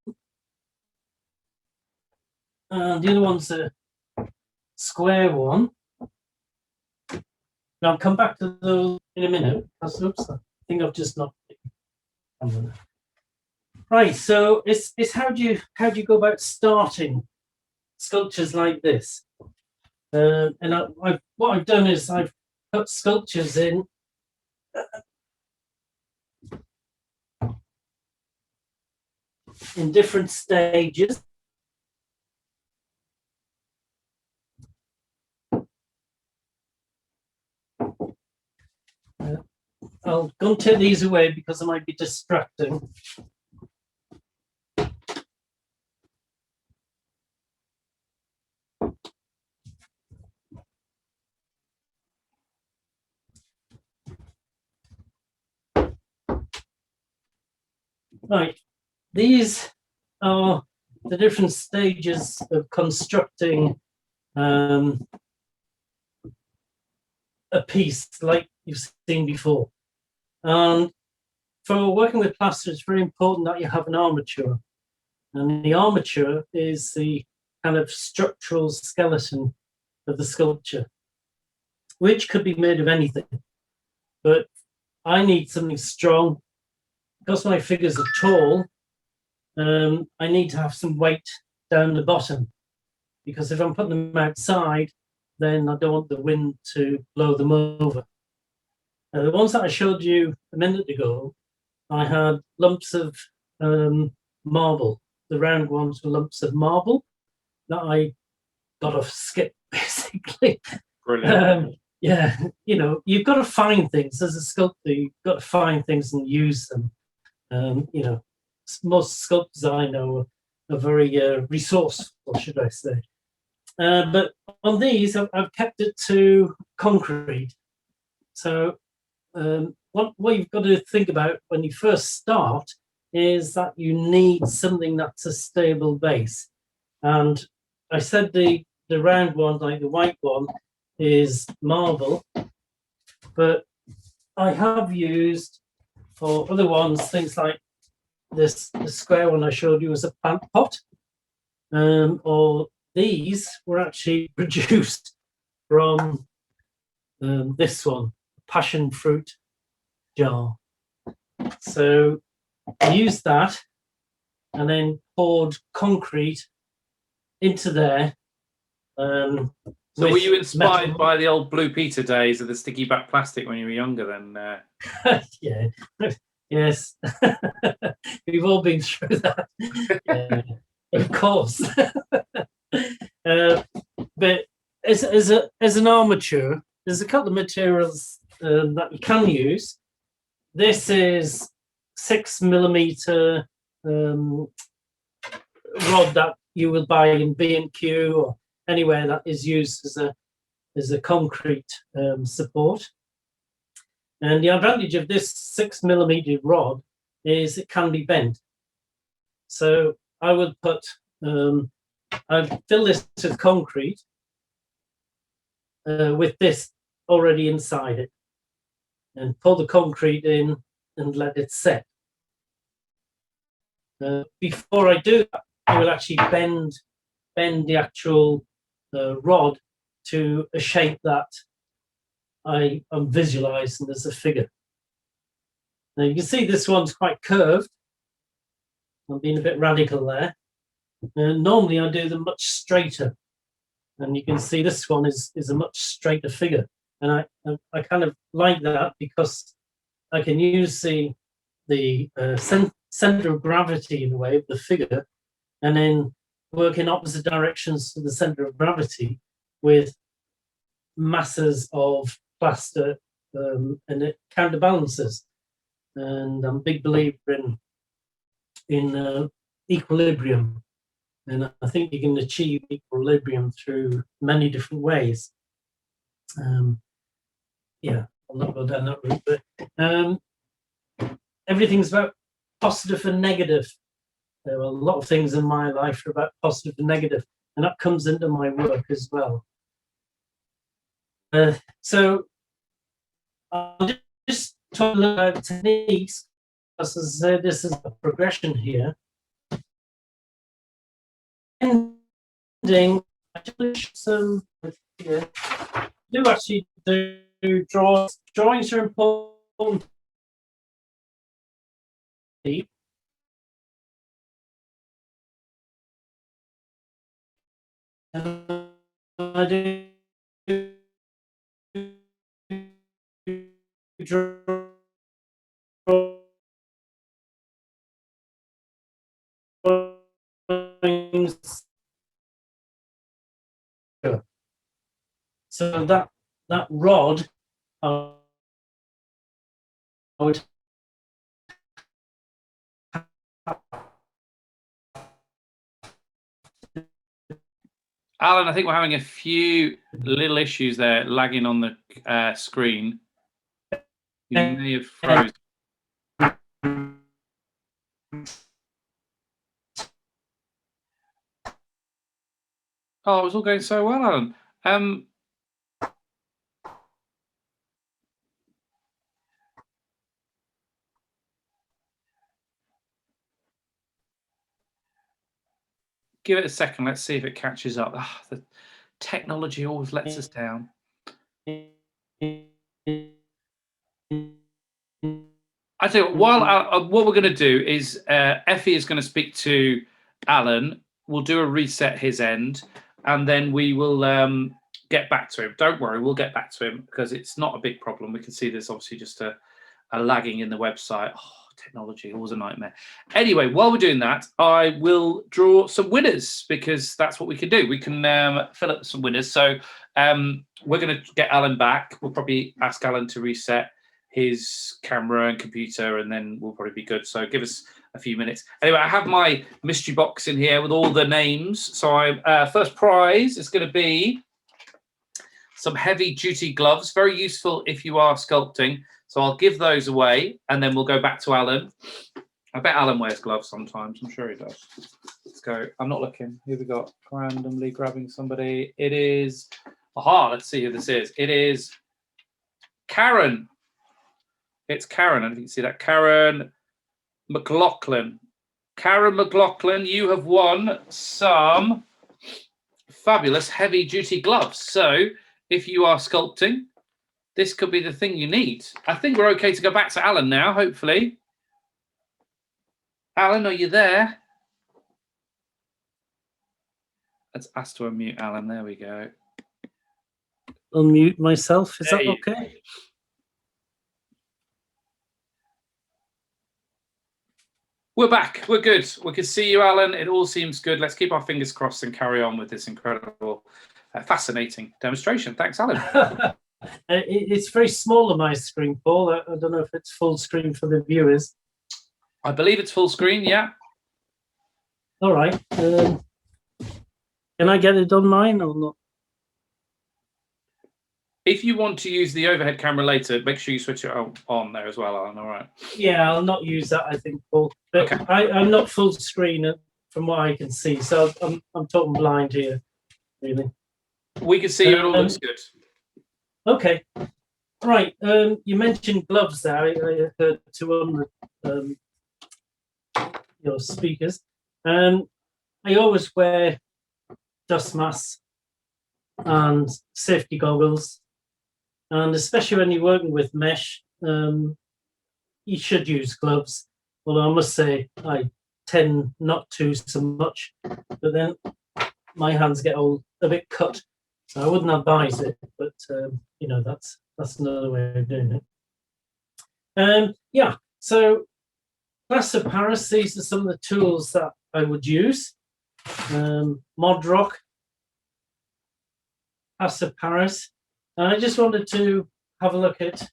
B: and the other one's a square one. Now I'll come back to those in a minute. Oops, I think I've just knocked it. Right, so it's how do you go about starting sculptures like this? And what I've done is I've put sculptures in different stages. I'll go and take these away because they might be distracting. Right, these are the different stages of constructing a piece like you've seen before. And for working with plaster, it's very important that you have an armature. And the armature is the kind of structural skeleton of the sculpture, which could be made of anything. But I need something strong. Because my figures are tall, I need to have some weight down the bottom. Because if I'm putting them outside, then I don't want the wind to blow them over. The ones that I showed you a minute ago, I had lumps of marble. The round ones were lumps of marble that I got off skip, basically.
A: Brilliant.
B: Yeah, you know, you've got to find things as a sculptor. You've got to find things and use them. You know, most sculptors I know are very resourceful, should I say. But on these, I've kept it to concrete. So what you've got to think about when you first start is that you need something that's a stable base. And I said the round one, like the white one, is marble, but I have used for other ones things like this, the square one I showed you was a plant pot, or these were actually produced from this one, passion fruit jar. So I used that and then poured concrete into there.
A: So were you inspired by the old Blue Peter days of the sticky back plastic when you were younger then?
B: Yeah, yes. We've all been through that. Of course. But as an armature, there's a couple of materials that you can use. This is 6mm rod that you will buy in B&Q or anywhere that is used as a concrete support. And the advantage of this 6mm rod is it can be bent. So I would put I fill this with concrete with this already inside it, and pour the concrete in and let it set. Before I do that, I will actually bend the actual rod to a shape that I'm visualizing as a figure. Now you can see this one's quite curved. I'm being a bit radical there. Normally I do them much straighter, and you can see this one is a much straighter figure, and I kind of like that because I can use the center of gravity in a way of the figure, and then work in opposite directions to the center of gravity with masses of plaster, and it counterbalances. And I'm a big believer in equilibrium, and I think you can achieve equilibrium through many different ways. Yeah, I'll not go down that route, but everything's about positive and negative. There are a lot of things in my life are about positive and negative, and that comes into my work as well. So I'll just talk a little about techniques. As I said, this is a progression here. Ending, some here. Do actually do drawings are important. I do drawings. So that rod, I would
A: Alan, I think we're having a few little issues there, lagging on the screen. You may have frozen. Oh, it was all going so well, Alan. Give it a second. Let's see if it catches up. Oh, the technology always lets us down. I think while what we're going to do is Effie is going to speak to Alan. We'll do a reset his end, and then we will get back to him. Don't worry, we'll get back to him because it's not a big problem. We can see there's obviously just a lagging in the website. Oh, technology, always a nightmare. Anyway, while we're doing that, I will draw some winners because that's what we can do. We can fill up some winners. So we're going to get Alan back. We'll probably ask Alan to reset his camera and computer, and then we'll probably be good. So give us a few minutes. Anyway, I have my mystery box in here with all the names. So first prize is going to be some heavy duty gloves, very useful if you are sculpting. So I'll give those away, and then we'll go back to Alan. I bet Alan wears gloves sometimes. I'm sure he does. Let's go. I'm not looking. Here we got randomly grabbing somebody. It is, aha, let's see who this is. It is Karen. It's Karen. I don't know if you can see that. Karen McLaughlin. Karen McLaughlin, you have won some fabulous heavy duty gloves. So if you are sculpting, this could be the thing you need. I think we're okay to go back to Alan now, hopefully. Alan, are you there? Let's ask to unmute Alan. There we go.
B: Unmute myself. Is that okay?
A: We're back. We're good. We can see you, Alan. It all seems good. Let's keep our fingers crossed and carry on with this incredible, fascinating demonstration. Thanks, Alan.
B: It's very small on my screen, Paul. I don't know if it's full screen for the viewers.
A: I believe it's full screen, yeah.
B: All right. Can I get it on mine or not?
A: If you want to use the overhead camera later, make sure you switch it on there as well, Alan. All right.
B: Yeah, I'll not use that, I think, Paul. But
A: okay.
B: I'm not full screen from what I can see. So I'm talking blind here, really.
A: We can see you. It all looks good.
B: Okay. Right. You mentioned gloves there. I heard two other your speakers. I always wear dust masks and safety goggles, and especially when you're working with mesh, you should use gloves. Although I must say I tend not to so much, but then my hands get all a bit cut, so I wouldn't advise it. But you know, that's another way of doing it. Yeah. So plaster Paris, these are some of the tools that I would use. Mod Rock, plaster Paris, and I just wanted to have a look at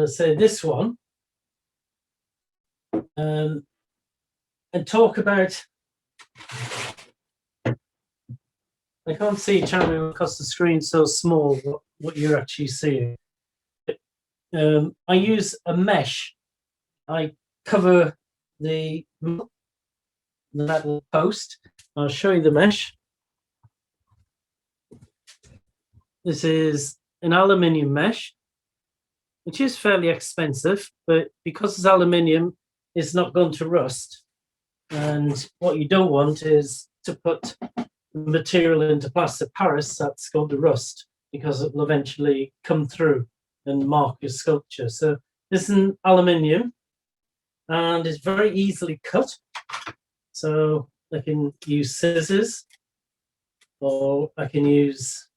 B: say this one. And talk about. I can't see Charlie because the screen's so small. What you're actually seeing. I use a mesh. I cover the metal post. I'll show you the mesh. This is an aluminium mesh, which is fairly expensive, but because it's aluminium, it's not going to rust. And what you don't want is to put material into plaster Paris that's going to rust, because it will eventually come through and mark your sculpture. So this is an aluminium, and it's very easily cut. So I can use scissors, or I can use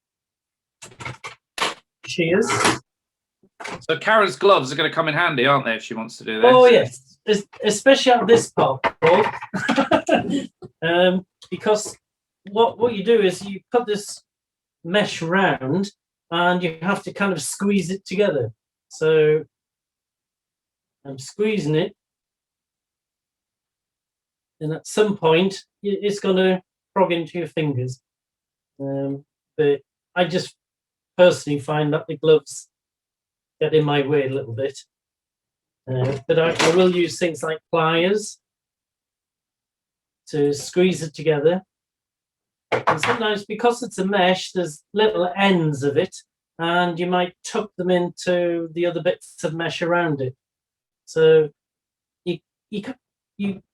B: shears.
A: So Karen's gloves are going to come in handy, aren't they, if she wants to do this?
B: Oh yes, especially at this part, Paul. Because what you do is you put this mesh round, and you have to kind of squeeze it together. So I'm squeezing it, and at some point it's going to prog into your fingers. But I just personally find that the gloves get in my way a little bit. But I will use things like pliers to squeeze it together. And sometimes, because it's a mesh, there's little ends of it, and you might tuck them into the other bits of mesh around it. So you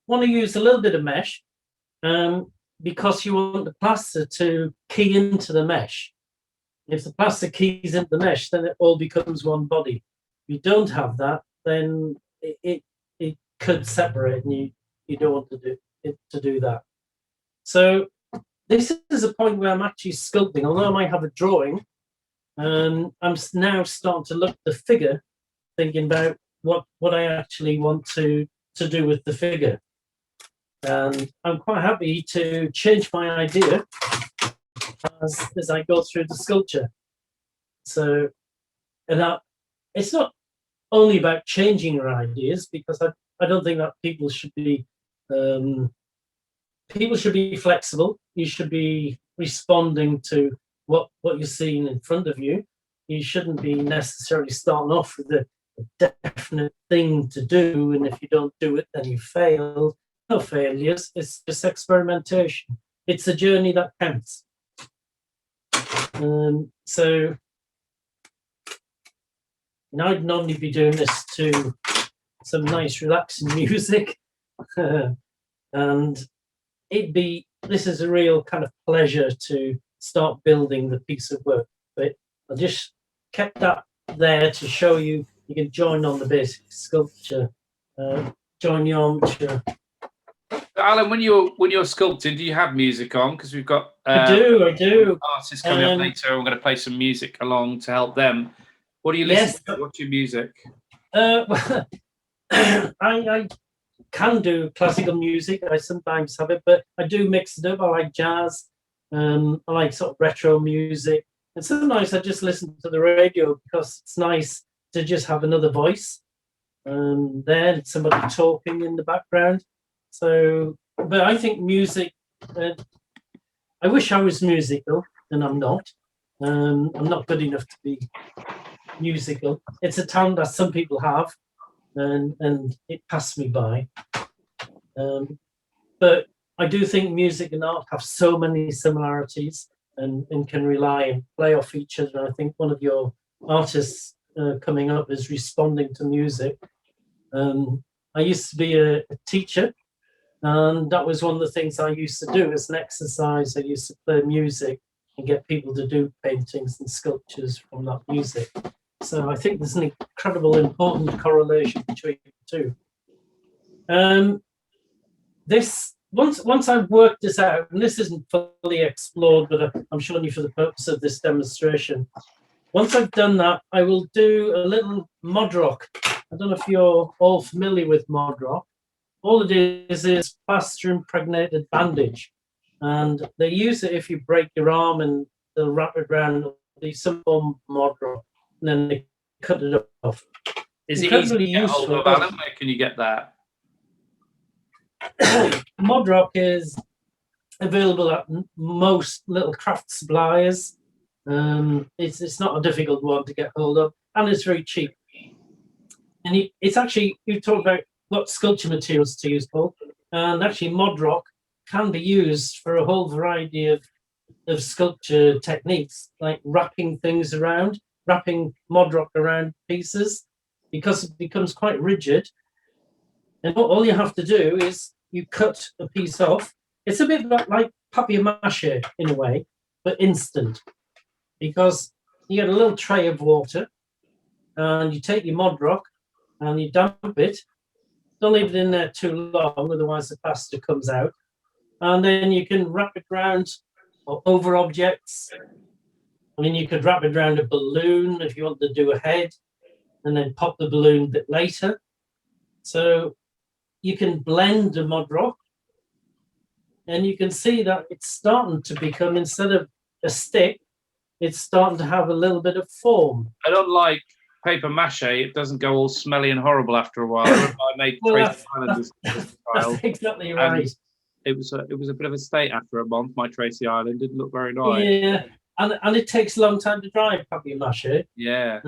B: want to use a little bit of mesh, because you want the plaster to key into the mesh. If the plaster keys into the mesh, then it all becomes one body. If you don't have that, then it could separate, and you don't want to do that. So this is a point where I'm actually sculpting. Although I might have a drawing, I'm now starting to look at the figure, thinking about what I actually want to do with the figure. And I'm quite happy to change my idea as I go through the sculpture. So, and it's not only about changing your ideas, because I don't think that people should be flexible. You should be responding to what you're seeing in front of you. You shouldn't be necessarily starting off with a definite thing to do, and if you don't do it, then you fail. No failures. It's just experimentation. It's a journey that counts. So, I'd normally be doing this to some nice relaxing music, and this is a real kind of pleasure to start building the piece of work. But I just kept that there to show you can join on the basic sculpture, join the armature.
A: Alan, when you're sculpting, do you have music on? Because we've got
B: I do
A: artists coming up later, and we're going to play some music along to help them. What do you listen to? What's your music?
B: Well, I can do classical music. I sometimes have it, but I do mix it up. I like jazz. I like sort of retro music, and sometimes I just listen to the radio because it's nice to just have another voice. Then somebody talking in the background. So, but I think music. I wish I was musical, and I'm not. I'm not good enough to be musical. It's a talent that some people have, and it passed me by. But I do think music and art have so many similarities and can rely and play off each other. I think one of your artists coming up is responding to music. I used to be a teacher, and that was one of the things I used to do as an exercise. I used to play music and get people to do paintings and sculptures from that music. So I think there's an incredible important correlation between the two. This once I've worked this out, and this isn't fully explored, but I'm showing you for the purpose of this demonstration. Once I've done that, I will do a little mod rock. I don't know if you're all familiar with mod rock. All it is plaster impregnated bandage, and they use it if you break your arm, and they'll wrap it around the simple mod rock, and then they cut it off.
A: Is it easy to get hold of, Alan? Where can you get that?
B: Mod rock is available at most little craft suppliers. It's not a difficult one to get hold of, and it's very cheap. And it's actually, you talk about what sculpture materials to use, Paul, and actually mod rock can be used for a whole variety of sculpture techniques, like wrapping things around, wrapping mod rock around pieces, because it becomes quite rigid. And all you have to do is you cut a piece off. It's a bit like papier-mâché in a way, but instant, because you get a little tray of water, and you take your mod rock and you damp it. Don't leave it in there too long, otherwise the plaster comes out. And then you can wrap it around or over objects. I mean, you could wrap it around a balloon if you want to do a head, and then pop the balloon a bit later. So you can blend the mod rock, and you can see that it's starting to become, instead of a stick, it's starting to have a little bit of form.
A: I don't like paper mache. It doesn't go all smelly and horrible after a while. I made Tracy Island as a child.
B: That's exactly right.
A: It was a bit of a state after a month. My Tracy Island didn't look very nice.
B: Yeah, and it takes a long time to dry, papier mache.
A: Yeah.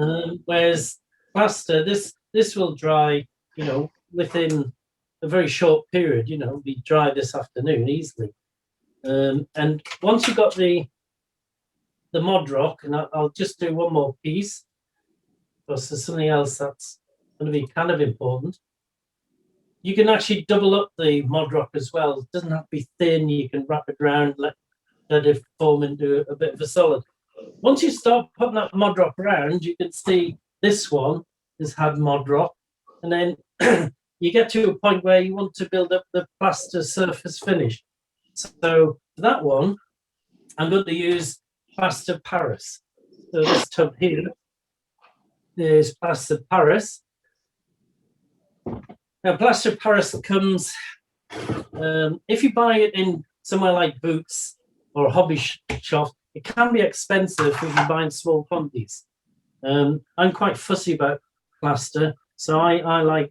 B: Whereas plaster, this will dry, within a very short period. Be dry this afternoon easily. And once you've got the mod rock, and I'll just do one more piece, because there's something else that's going to be kind of important. You can actually double up the mod rock as well. It doesn't have to be thin. You can wrap it around, let it form into a bit of a solid. Once you start putting that mod rock around, you can see this one has had mod rock, and then you get to a point where you want to build up the plaster surface finish. So for that one, I'm going to use plaster Paris. So this tub here is plaster Paris. Now, plaster Paris comes, if you buy it in somewhere like Boots or a hobby shop, it can be expensive if you buy in small quantities. I'm quite fussy about plaster, so I like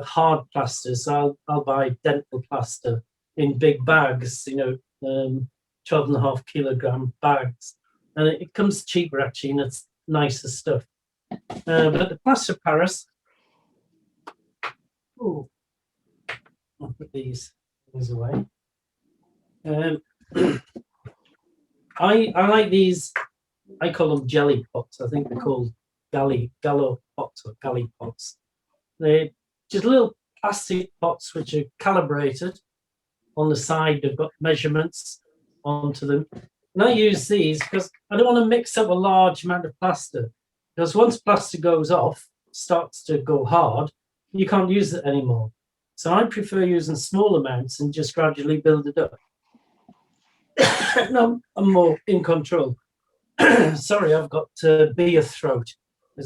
B: hard plaster. So I'll buy dental plaster in big bags, 12.5 kilogram bags, and it comes cheaper actually, and it's nicer stuff. But the plaster Paris, I'll put these things away. I like these. I call them jelly pots. I think they're called gallo pots or galley pots. They're just little plastic pots which are calibrated. On the side, they've got measurements onto them. And I use these because I don't want to mix up a large amount of plaster. Because once plaster goes off, starts to go hard, you can't use it anymore. So I prefer using small amounts and just gradually build it up. No, I'm more in control. Sorry, I've got beer throat.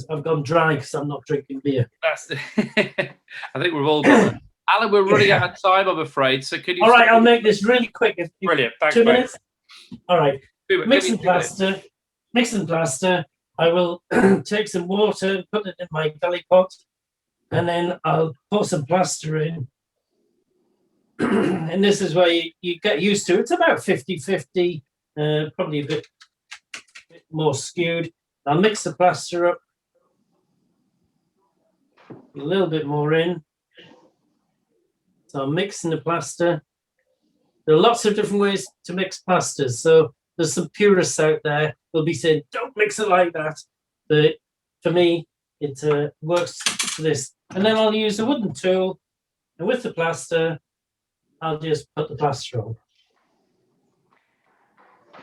B: I've gone dry because I'm not drinking beer.
A: That's. I think we've all got that. Alan, we're running out of time, I'm afraid. So could you?
B: All right, I'll make this really quick.
A: Brilliant. Thanks,
B: 2 minutes.
A: Mate.
B: All right. Mix and plaster. I will take some water, put it in my galley pot, and then I'll pour some plaster in. And this is where you get used to. It's about 50-50, probably a bit more skewed. I'll mix the plaster up. A little bit more in. So I'm mixing the plaster. There are lots of different ways to mix plasters. So there's some purists out there who'll be saying, don't mix it like that. But for me, it works for this. And then I'll use a wooden tool, and with the plaster, I'll just put the plaster on.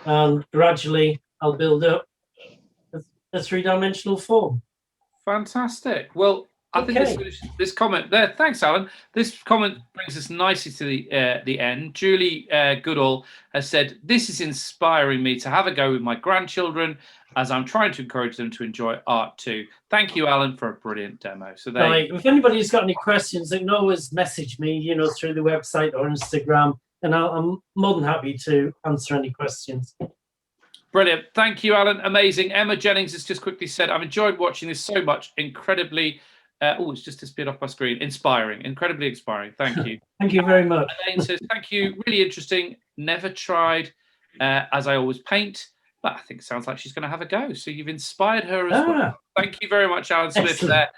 B: And gradually, I'll build up a three-dimensional form.
A: Fantastic. Well, I think this comment there. Thanks, Alan. This comment brings us nicely to the end. Julie Goodall has said, "This is inspiring me to have a go with my grandchildren, as I'm trying to encourage them to enjoy art too." Thank you, Alan, for a brilliant demo. So,
B: if anybody's got any questions, they can always message me, through the website or Instagram, and I'm more than happy to answer any questions.
A: Brilliant. Thank you, Alan. Amazing. Emma Jennings has just quickly said, "I've enjoyed watching this so much. Incredibly." It's just disappeared off my screen. Inspiring. Incredibly inspiring. Thank you.
B: Thank you very much.
A: Elaine says, "Thank you. Really interesting. Never tried, as I always paint, but I think it sounds like she's going to have a go." So you've inspired her as well. Thank you very much, Alan Smith, there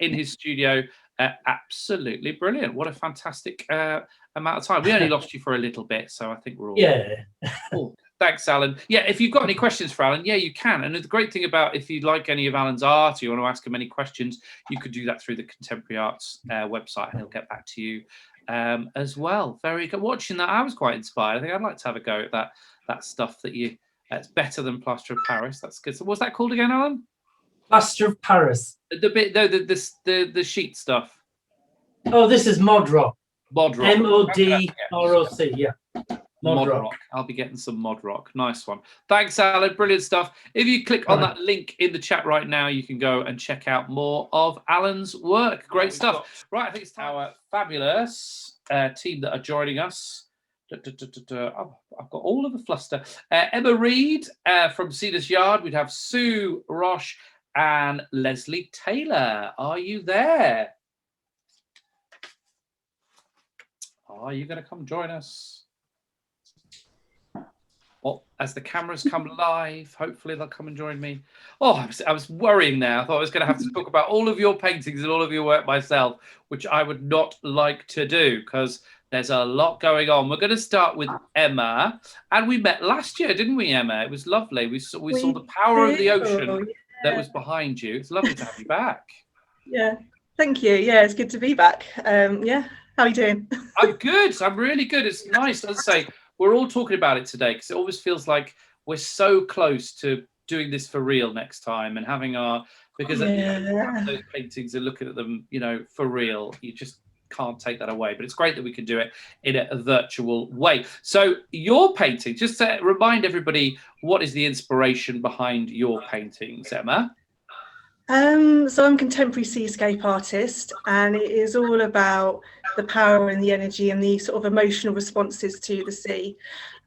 A: in his studio. Absolutely brilliant. What a fantastic amount of time. We only lost you for a little bit, so I think we're all...
B: Yeah.
A: Cool. Thanks, Alan. Yeah, if you've got any questions for Alan, yeah, you can. And the great thing about, if you like any of Alan's art, or you want to ask him any questions, you could do that through the Contemporary Arts website, and he'll get back to you as well. Very good. Watching that, I was quite inspired. I think I'd like to have a go at that stuff that you... It's better than Plaster of Paris. That's good. So what's that called again, Alan?
B: Plaster of Paris.
A: The bit, no, the sheet stuff.
B: Oh, this is Mod Rock.
A: Mod Rock.
B: MODROC, yeah.
A: Mod Rock. I'll be getting some Mod Rock. Nice one. Thanks, Alan. Brilliant stuff. If you click on that link in the chat right now, you can go and check out more of Alan's work. Great stuff. Right, I think it's our fabulous team that are joining us. Oh, I've got all of the fluster. Emma Reed from Cedars Yard. We'd have Sue Roche and Lesley Taylor. Are you there? Are you going to come join us? Well, as the cameras come live, hopefully they'll come and join me. Oh, I was worrying there. I thought I was going to have to talk about all of your paintings and all of your work myself, which I would not like to do because there's a lot going on. We're going to start with Emma, and we met last year, didn't we, Emma? It was lovely. We saw the power of the ocean that was behind you. It's lovely to have you back.
C: Yeah, thank you. Yeah, it's good to be back. Yeah, how are you doing?
A: I'm good. I'm really good. It's nice. As I say, we're all talking about it today because it always feels like we're so close to doing this for real next time and having because those paintings and looking at them, for real, you just can't take that away. But it's great that we can do it in a virtual way. So your painting, just to remind everybody, what is the inspiration behind your paintings, Emma?
C: So I'm a contemporary seascape artist, and it is all about the power and the energy and the sort of emotional responses to the sea.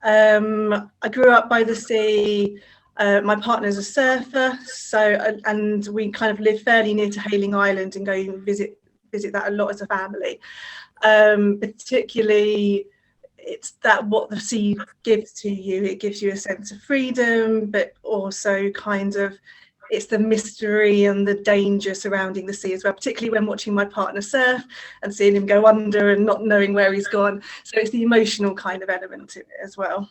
C: I grew up by the sea. My partner's a surfer, and we kind of live fairly near to Hayling Island and go and visit that a lot as a family. Particularly, it's that what the sea gives to you. It gives you a sense of freedom, but also kind of it's the mystery and the danger surrounding the sea as well, particularly when watching my partner surf and seeing him go under and not knowing where he's gone. So it's the emotional kind of element to it as well.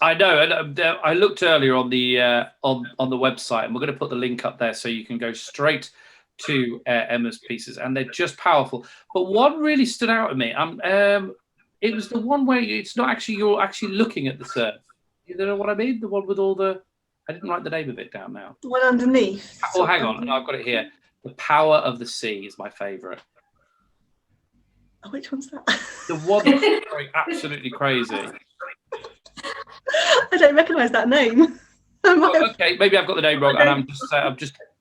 A: I know, and I looked earlier on the website, and we're going to put the link up there so you can go straight to Emma's pieces, and they're just powerful. But one really stood out to me. It was the one where it's not actually you're actually looking at the surf. You know what I mean? The one with all the... I didn't write the name of it down now.
C: The one underneath.
A: Oh, hang on. I've got it here. The Power of the Sea is my favourite.
C: Oh, which one's that?
A: The one that's going absolutely crazy.
C: I don't recognise that name.
A: Okay, maybe I've got the name wrong, and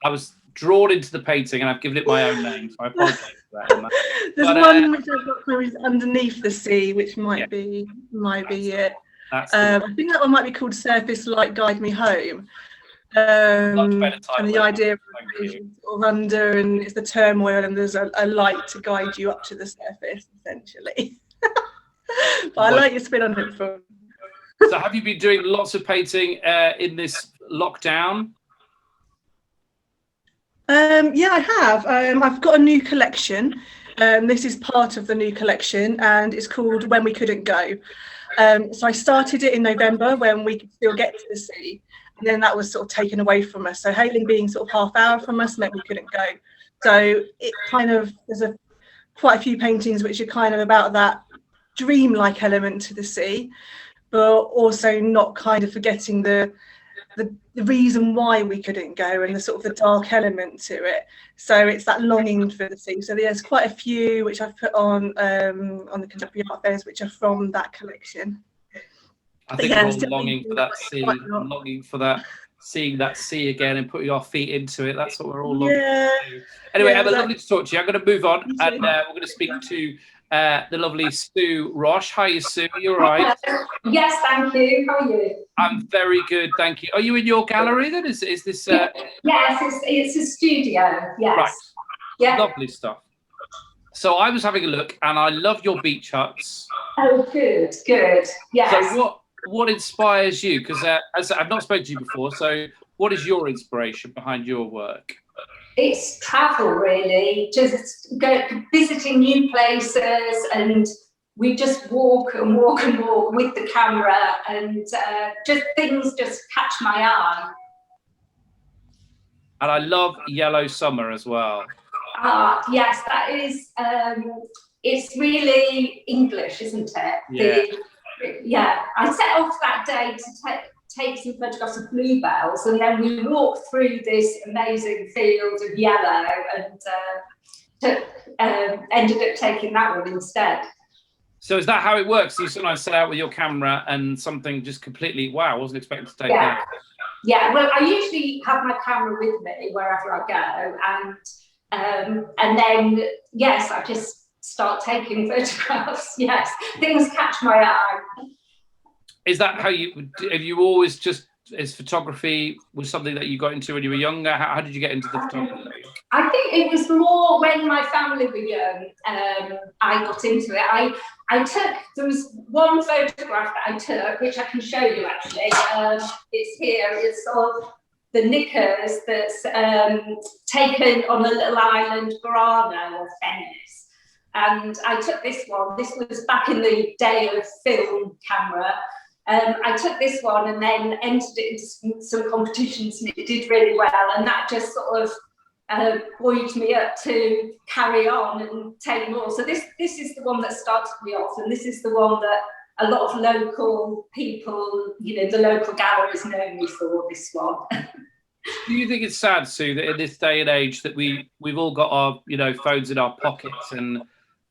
A: I was drawn into the painting, and I've given it my own name, so I apologise for that.
C: There's one which I've got where is underneath the sea, which might be it. I think that one might be called Surface Light Guide Me Home. And the idea of under, and it's the turmoil, and there's a light to guide you up to the surface, essentially. But I like your spin on it.
A: So have you been doing lots of painting in this lockdown?
C: Yeah, I have. I've got a new collection. This is part of the new collection, and it's called When We Couldn't Go. So I started it in November when we could still get to the sea, and then that was sort of taken away from us. So Hayling being sort of half hour from us meant we couldn't go. So it kind of, there's quite a few paintings which are kind of about that dreamlike element to the sea, but also not kind of forgetting the reason why we couldn't go and the sort of the dark element to it. So it's that longing for the sea. So there's quite a few which I've put on the contemporary art fairs which are from that collection.
A: I think we're all longing for that sea, longing for that, seeing that sea again and putting our feet into it. That's what we're all longing for. Anyway, Emma, lovely to talk to you. I'm going to move on, and we're going to speak to the lovely Sue Roche. Hi, Sue. You all right?
D: Yes, thank you. How are you?
A: I'm very good, thank you. Are you in your gallery then? Is this?
D: Yes, it's a studio. Yes.
A: Right.
D: Yeah.
A: Lovely stuff. So I was having a look, and I love your beach huts.
D: Oh, good. Yes.
A: So what inspires you? Because as I've not spoken to you before, so what is your inspiration behind your work?
D: It's travel, really. Just visiting new places, and we just walk and walk and walk with the camera, and just things just catch my eye.
A: And I love Yellow Summer as well.
D: Yes, that is. It's really English, isn't it?
A: Yeah.
D: I set off that day to take some photographs of bluebells, and then we walked through this amazing field of yellow, and ended up taking that one instead.
A: So is that how it works? You sometimes set out with your camera and something just completely, wow, I wasn't expecting to take that.
D: Yeah, well, I usually have my camera with me wherever I go, and then, yes, I just start taking photographs. Yes, things catch my eye.
A: Is that how have you always just, is photography was something that you got into when you were younger? How did you get into the photography?
D: I think it was more when my family were young, I got into it. There was one photograph that I took, which I can show you actually. It's here, it's of the knickers that's taken on a little island, Grano or Venice. And I took this one. This was back in the day of film camera. I took this one and then entered it into some competitions, and it did really well. And that just sort of buoyed me up to carry on and take more. So this is the one that started me off, and this is the one that a lot of local people, the local galleries know me for, this one.
A: Do you think it's sad, Sue, that in this day and age that we've all got our phones in our pockets and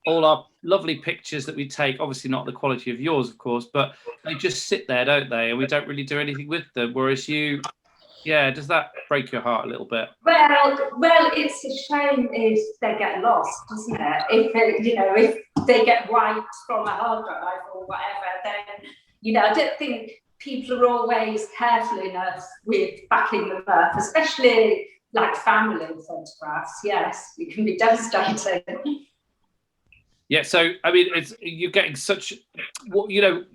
A: all our lovely pictures that we take, obviously not the quality of yours, of course, but they just sit there, don't they? And we don't really do anything with them. Whereas you, does that break your heart a little bit?
D: Well, it's a shame if they get lost, isn't it? If they get wiped from a hard drive or whatever, then, I don't think people are always careful enough with backing them up, especially like family photographs. Yes, it can be devastating.
A: Yeah, so I mean, you're getting such, the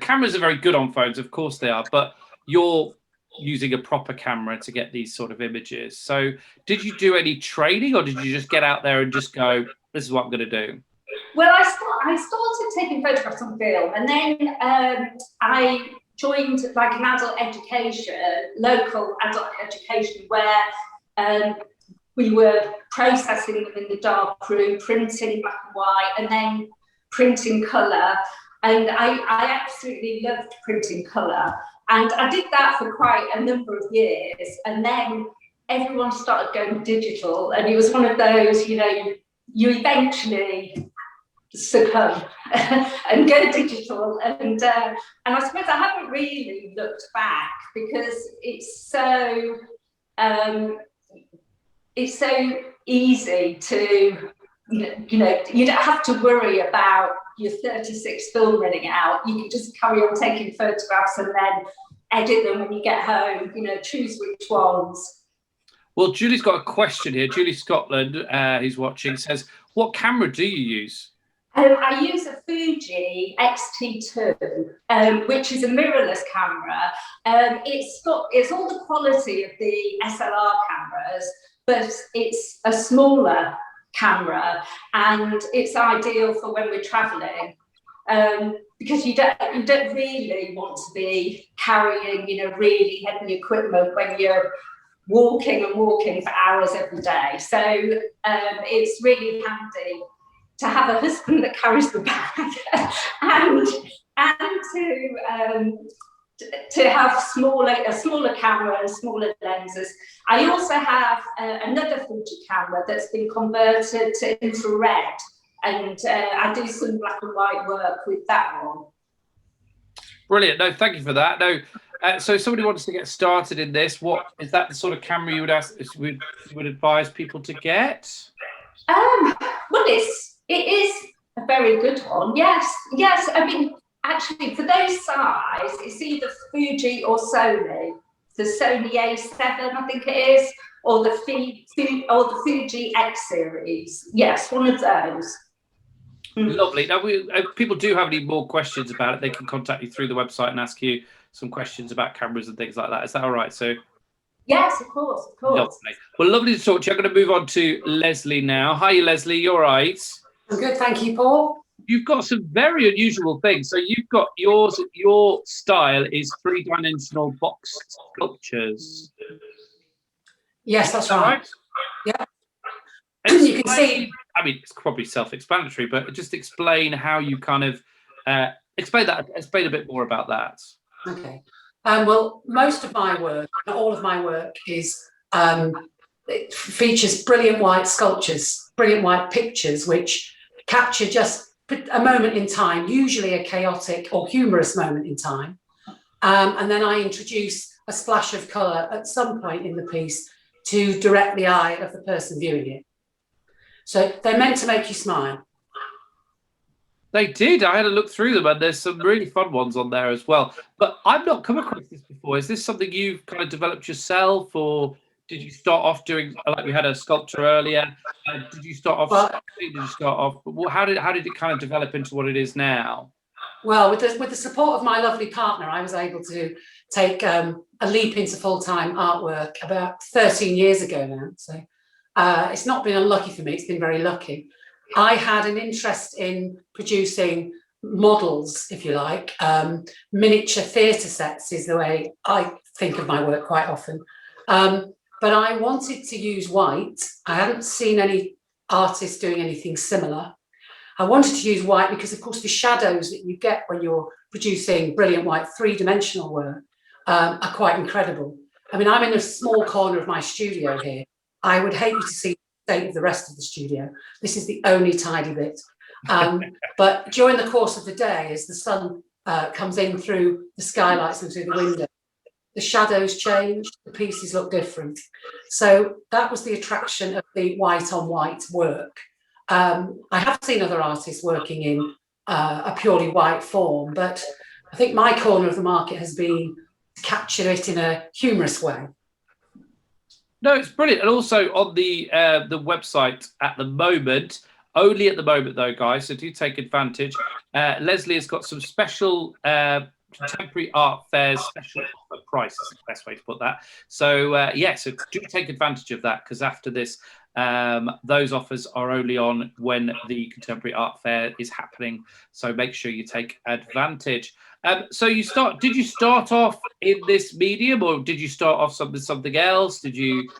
A: cameras are very good on phones, of course they are, but you're using a proper camera to get these sort of images. So did you do any training, or did you just get out there and just go, this is what I'm going to do?
D: Well, I started taking photographs on film, and then I joined like an adult education, local adult education, where we were processing them in the dark room, printing black and white, and then printing colour. And I absolutely loved printing colour. And I did that for quite a number of years. And then everyone started going digital. And it was one of those, you eventually succumb and go digital. And I suppose I haven't really looked back, because it's so easy to, you don't have to worry about your 36 film running out. You can just carry on taking photographs and then edit them when you get home, choose which ones.
A: Well, Julie's got a question here. Julie Scotland, who's watching, says, what camera do you use?
D: I use a Fuji X-T2, which is a mirrorless camera. It's all the quality of the SLR cameras, but it's a smaller camera, and it's ideal for when we're traveling, because you don't really want to be carrying, you know, really heavy equipment when you're walking for hours every day. So it's really handy to have a husband that carries the bag and to have a smaller camera and smaller lenses. I also have another Fuji camera that's been converted to infrared, and I do some black and white work with that one.
A: Brilliant. No, thank you for that. No, so if somebody wants to get started in this, what is that the sort of camera you would advise people to get?
D: Well, it is a very good one. Yes. I mean, actually, for those size, it's either Fuji or Sony. The Sony A7, I think it is, or the Fuji X series. Yes, one of those.
A: Lovely. Now, people do have any more questions about it, they can contact you through the website and ask you some questions about cameras and things like that. Is that all right, Sue?
D: Yes, of course.
A: Lovely. Well, lovely to talk to you. I'm going to move on to Lesley now. Hi, Lesley. You all right?
E: I'm good, thank you, Paul.
A: You've got some very unusual things. So you've got your style is three-dimensional box sculptures.
E: Yes, that's right. Yeah.
A: Explain,
E: you can see.
A: I mean, it's probably self-explanatory, but just explain how you kind of explain a bit more about that.
E: Okay. Well, most of my work, not all of my work, it features brilliant white sculptures, brilliant white pictures, which capture just a moment in time, usually a chaotic or humorous moment in time. And then I introduce a splash of colour at some point in the piece to direct the eye of the person viewing it. So they're meant to make you smile.
A: They did. I had a look through them, and there's some really fun ones on there as well. But I've not come across this before. Is this something you've kind of developed yourself, or did you start off doing, like we had a sculpture earlier? Did you start off? How did it kind of develop into what it is now?
E: Well, with the support of my lovely partner, I was able to take a leap into full-time artwork about 13 years ago now. So it's not been unlucky for me. It's been very lucky. I had an interest in producing models, if you like. Miniature theatre sets is the way I think of my work quite often. But I wanted to use white. I hadn't seen any artists doing anything similar. I wanted to use white because, of course, the shadows that you get when you're producing brilliant white three-dimensional work are quite incredible. I mean, I'm in a small corner of my studio here. I would hate you to see the state of the rest of the studio. This is the only tidy bit. But during the course of the day, as the sun comes in through the skylights and through the window, the shadows change, the pieces look different. So that was the attraction of the white on white work. I have seen other artists working in a purely white form, but I think my corner of the market has been to capture it in a humorous way.
A: No, it's brilliant. And also on the website at the moment, only at the moment though, guys, so do take advantage. Lesley has got some special contemporary art fairs, special offer prices, is the best way to put that. So so do take advantage of that, because after this, those offers are only on when the contemporary art fair is happening. So make sure you take advantage. So did you start off in this medium, or did you start off something else? Did you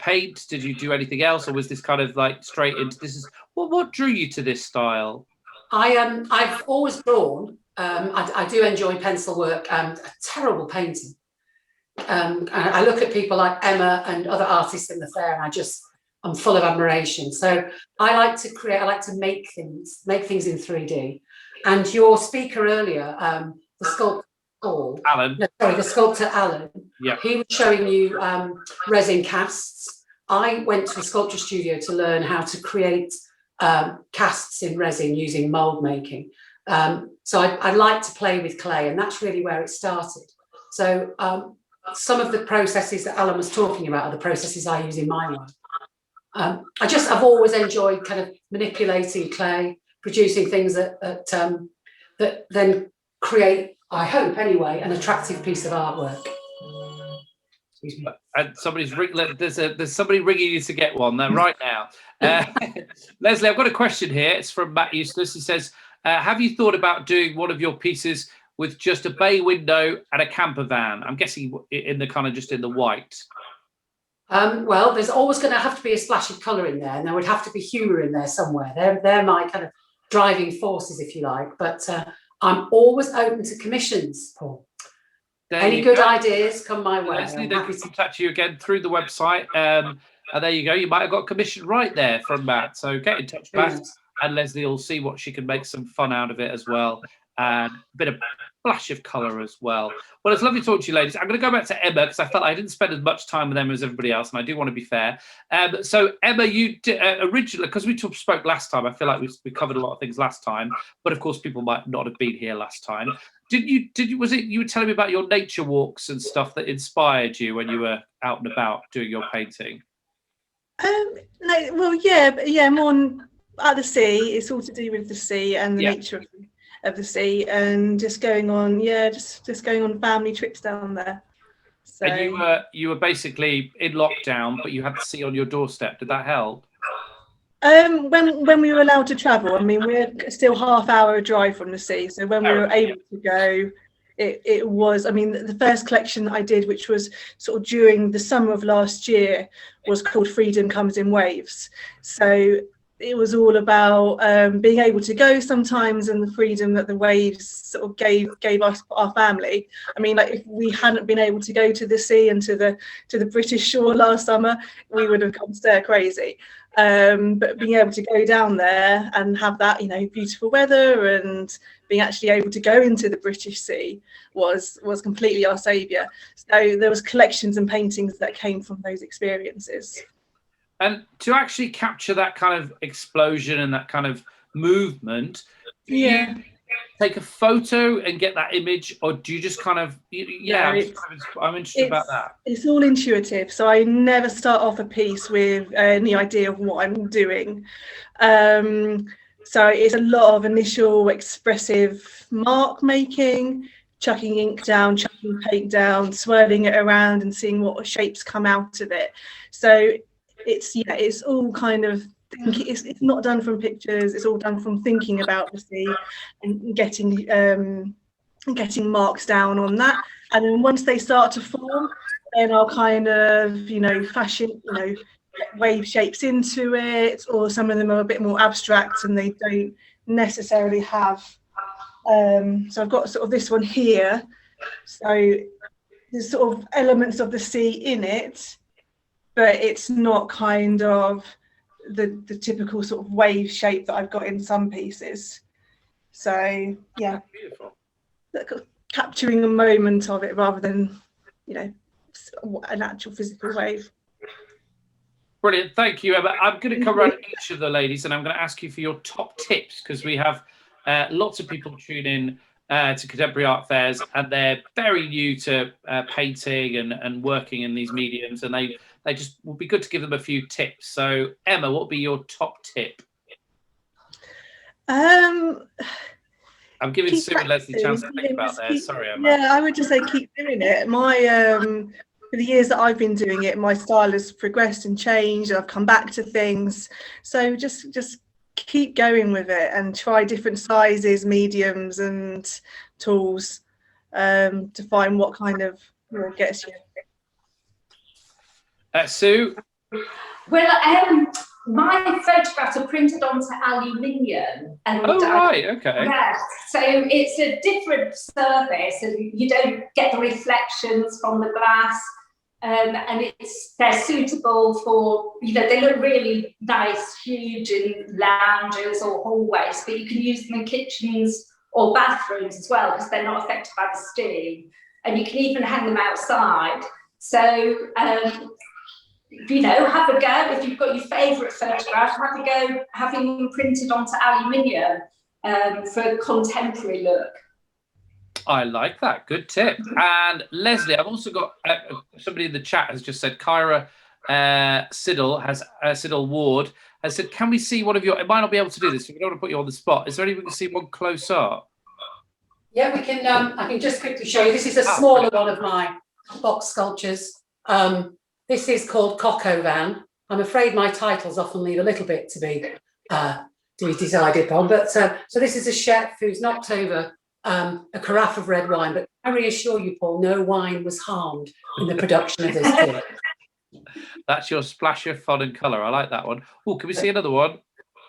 A: paint? Did you do anything else, or was this kind of like straight into this? Is what drew you to this style?
E: I've always drawn. I do enjoy pencil work and a terrible painting. I look at people like Emma and other artists in the fair, and I'm full of admiration. So I like to create. I like to make things in 3D. And your speaker earlier, the sculptor
A: Alan.
E: The sculptor Alan.
A: Yeah.
E: He was showing you resin casts. I went to a sculpture studio to learn how to create casts in resin using mold making. So I like to play with clay, and that's really where it started. So some of the processes that Alan was talking about are the processes I use in my work. I've always enjoyed kind of manipulating clay, producing things that then create, I hope anyway, an attractive piece of artwork. Excuse me.
A: And somebody's there's somebody ringing you to get one right now. Lesley, I've got a question here. It's from Matt Eustace. He says, have you thought about doing one of your pieces with just a bay window and a camper van? I'm guessing in the kind of just in the white.
E: Well, there's always going to have to be a splash of colour in there, and there would have to be humour in there somewhere. They're my kind of driving forces, if you like. But I'm always open to commissions, Paul. Any good ideas come my way.
A: Lesley, they can contact you again through the website. And there you go. You might have got a commission right there from Matt. So get in touch, Matt, and Lesley will see what she can make some fun out of it as well. And a bit of flash of colour as well. Well, it's lovely talking to you, ladies. I'm going to go back to Emma because I felt I didn't spend as much time with Emma as everybody else, and I do want to be fair. So, Emma, you originally, because we spoke last time, I feel like we covered a lot of things last time, but of course, people might not have been here last time. Was it you were telling me about your nature walks and stuff that inspired you when you were out and about doing your painting?
C: No, well, yeah, more at the sea. It's all to do with the sea and the nature of the sea, and just going on going on family trips down there. So,
A: and you were basically in lockdown, but you had the sea on your doorstep. Did that help?
C: When we were allowed to travel, I mean, we're still half-hour drive from the sea, so when we were able to go, it was, I mean, the first collection that I did, which was sort of during the summer of last year, was called Freedom Comes in Waves. So it was all about being able to go sometimes, and the freedom that the waves sort of gave us, our family. I mean, like, if we hadn't been able to go to the sea and to the British shore last summer, we would have gone stir crazy. But being able to go down there and have that, beautiful weather, and being actually able to go into the British Sea was completely our saviour. So there was collections and paintings that came from those experiences.
A: And to actually capture that kind of explosion and that kind of movement, do you take a photo and get that image, or do you just kind of, I'm interested about that.
C: It's all intuitive. So I never start off a piece with any idea of what I'm doing. So it's a lot of initial expressive mark making, chucking ink down, chucking paint down, swirling it around and seeing what shapes come out of it. So it's all kind of thinking. It's not done from pictures. It's all done from thinking about the sea and getting marks down on that. And then once they start to form, then I'll kind of fashion wave shapes into it, or some of them are a bit more abstract and they don't necessarily have. So I've got sort of this one here. So there's sort of elements of the sea in it, but it's not kind of the typical sort of wave shape that I've got in some pieces. So yeah, beautiful. Capturing a moment of it rather than an actual physical wave.
A: Brilliant, thank you, Emma. I'm going to come around each of the ladies and I'm going to ask you for your top tips, because we have lots of people tune in to contemporary art fairs, and they're very new to painting and working in these mediums, and they just would be good to give them a few tips. So Emma, what would be your top tip?
C: I'm
A: giving Sue and Lesley a chance to think about that. Sorry, Emma.
C: Yeah, I would just say keep doing it. For the years that I've been doing it, my style has progressed and changed, and I've come back to things. So just keep going with it and try different sizes, mediums and tools to find what kind of gets you.
A: Sue?
D: Well, my photographs are printed onto aluminium. And
A: right, okay.
D: Yeah, so it's a different surface, and you don't get the reflections from the glass. And they're suitable for, they look really nice, huge in lounges or hallways, but you can use them in kitchens or bathrooms as well, because they're not affected by the steam. And you can even hang them outside. So, have a go. If you've got your favourite photograph, have a go having them printed onto aluminium for a contemporary look.
A: I like that. Good tip. And Lesley, I've also got somebody in the chat has just said, Kyra Siddle Ward has said, can we see one of your, it might not be able to do this, so we don't want to put you on the spot. Is there any way we can see one close up?
E: Yeah, we can. I can just quickly show you. This is a smaller one of my box sculptures. This is called Coco Van. I'm afraid my titles often leave a little bit to be decided upon, but so this is a chef who's knocked over a carafe of red wine, but I reassure you, Paul, no wine was harmed in the production of this gin.
A: That's your splash of fun and colour. I like that one. Oh, can we see another one?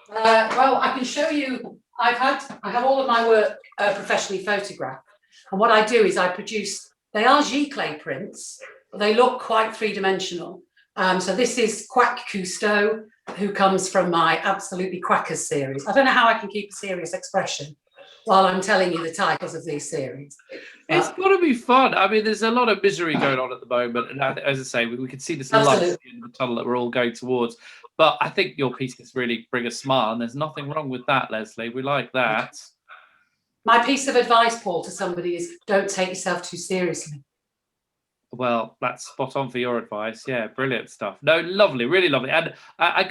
E: Well, I can show you. I have all of my work professionally photographed, and what I do is I produce. They are giclée prints, but they look quite three-dimensional. So this is Quack Cousteau, who comes from my Absolutely Quackers series. I don't know how I can keep a serious expression while I'm telling you the titles of these series.
A: It's got to be fun. I mean, there's a lot of misery going on at the moment, and as I say, we can see this light at the end of the tunnel that we're all going towards. But I think your pieces really bring a smile, and there's nothing wrong with that, Lesley. We like that.
E: My piece of advice, Paul, to somebody is don't take yourself too seriously.
A: Well, that's spot on for your advice. Yeah, brilliant stuff. No, lovely, really lovely. And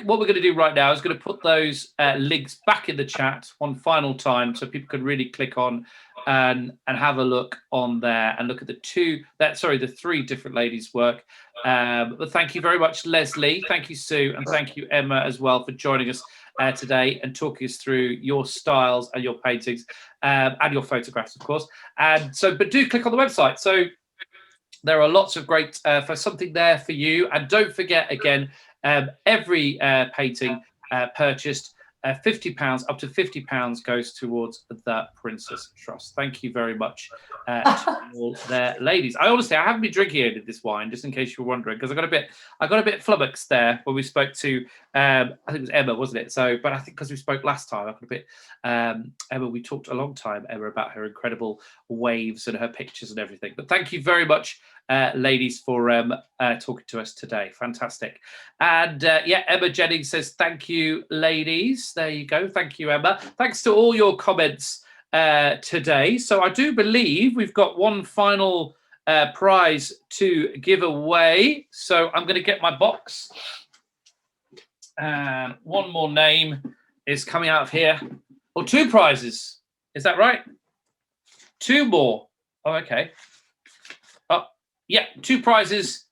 A: what we're going to do right now is going to put those links back in the chat one final time so people can really click on and have a look on there and look at the three different ladies' work. But thank you very much, Lesley. Thank you, Sue, and thank you, Emma, as well, for joining us today and talking us through your styles and your paintings and your photographs, of course. But do click on the website. So there are lots of great for something there for you. And don't forget, again, every painting purchased, £50, up to £50 goes towards the Princess Trust. Thank you very much to all their ladies. I haven't been drinking any of this wine, just in case you were wondering, because I got a bit flummoxed there when we spoke to I think it was Emma, wasn't it? So, but I think because we spoke last time, I got a bit Emma. We talked a long time, Emma, about her incredible waves and her pictures and everything. But thank you very much, ladies, for talking to us today. Fantastic. And Emma Jennings says thank you, ladies. There you go. Thank you, Emma. Thanks to all your comments today. So I do believe we've got one final prize to give away. So I'm going to get my box. And one more name is coming out of here. Or two prizes. Is that right? Two more. Oh, okay. Oh, yeah, two prizes.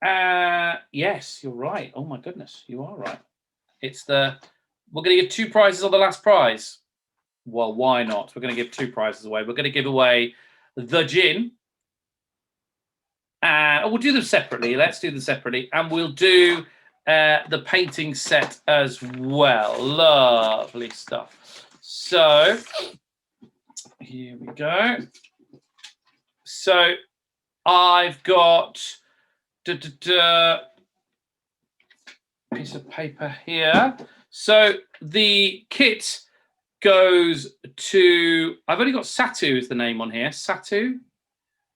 A: Yes, you're right. Oh my goodness, you are right. We're going to give two prizes on the last prize. Well, why not? We're going to give two prizes away. We're going to give away the gin. We'll do them separately. Let's do them separately. And we'll do the painting set as well. Lovely stuff. So here we go. So I've got piece of paper here. So the kit goes to, I've only got Satu is the name on here. Satu.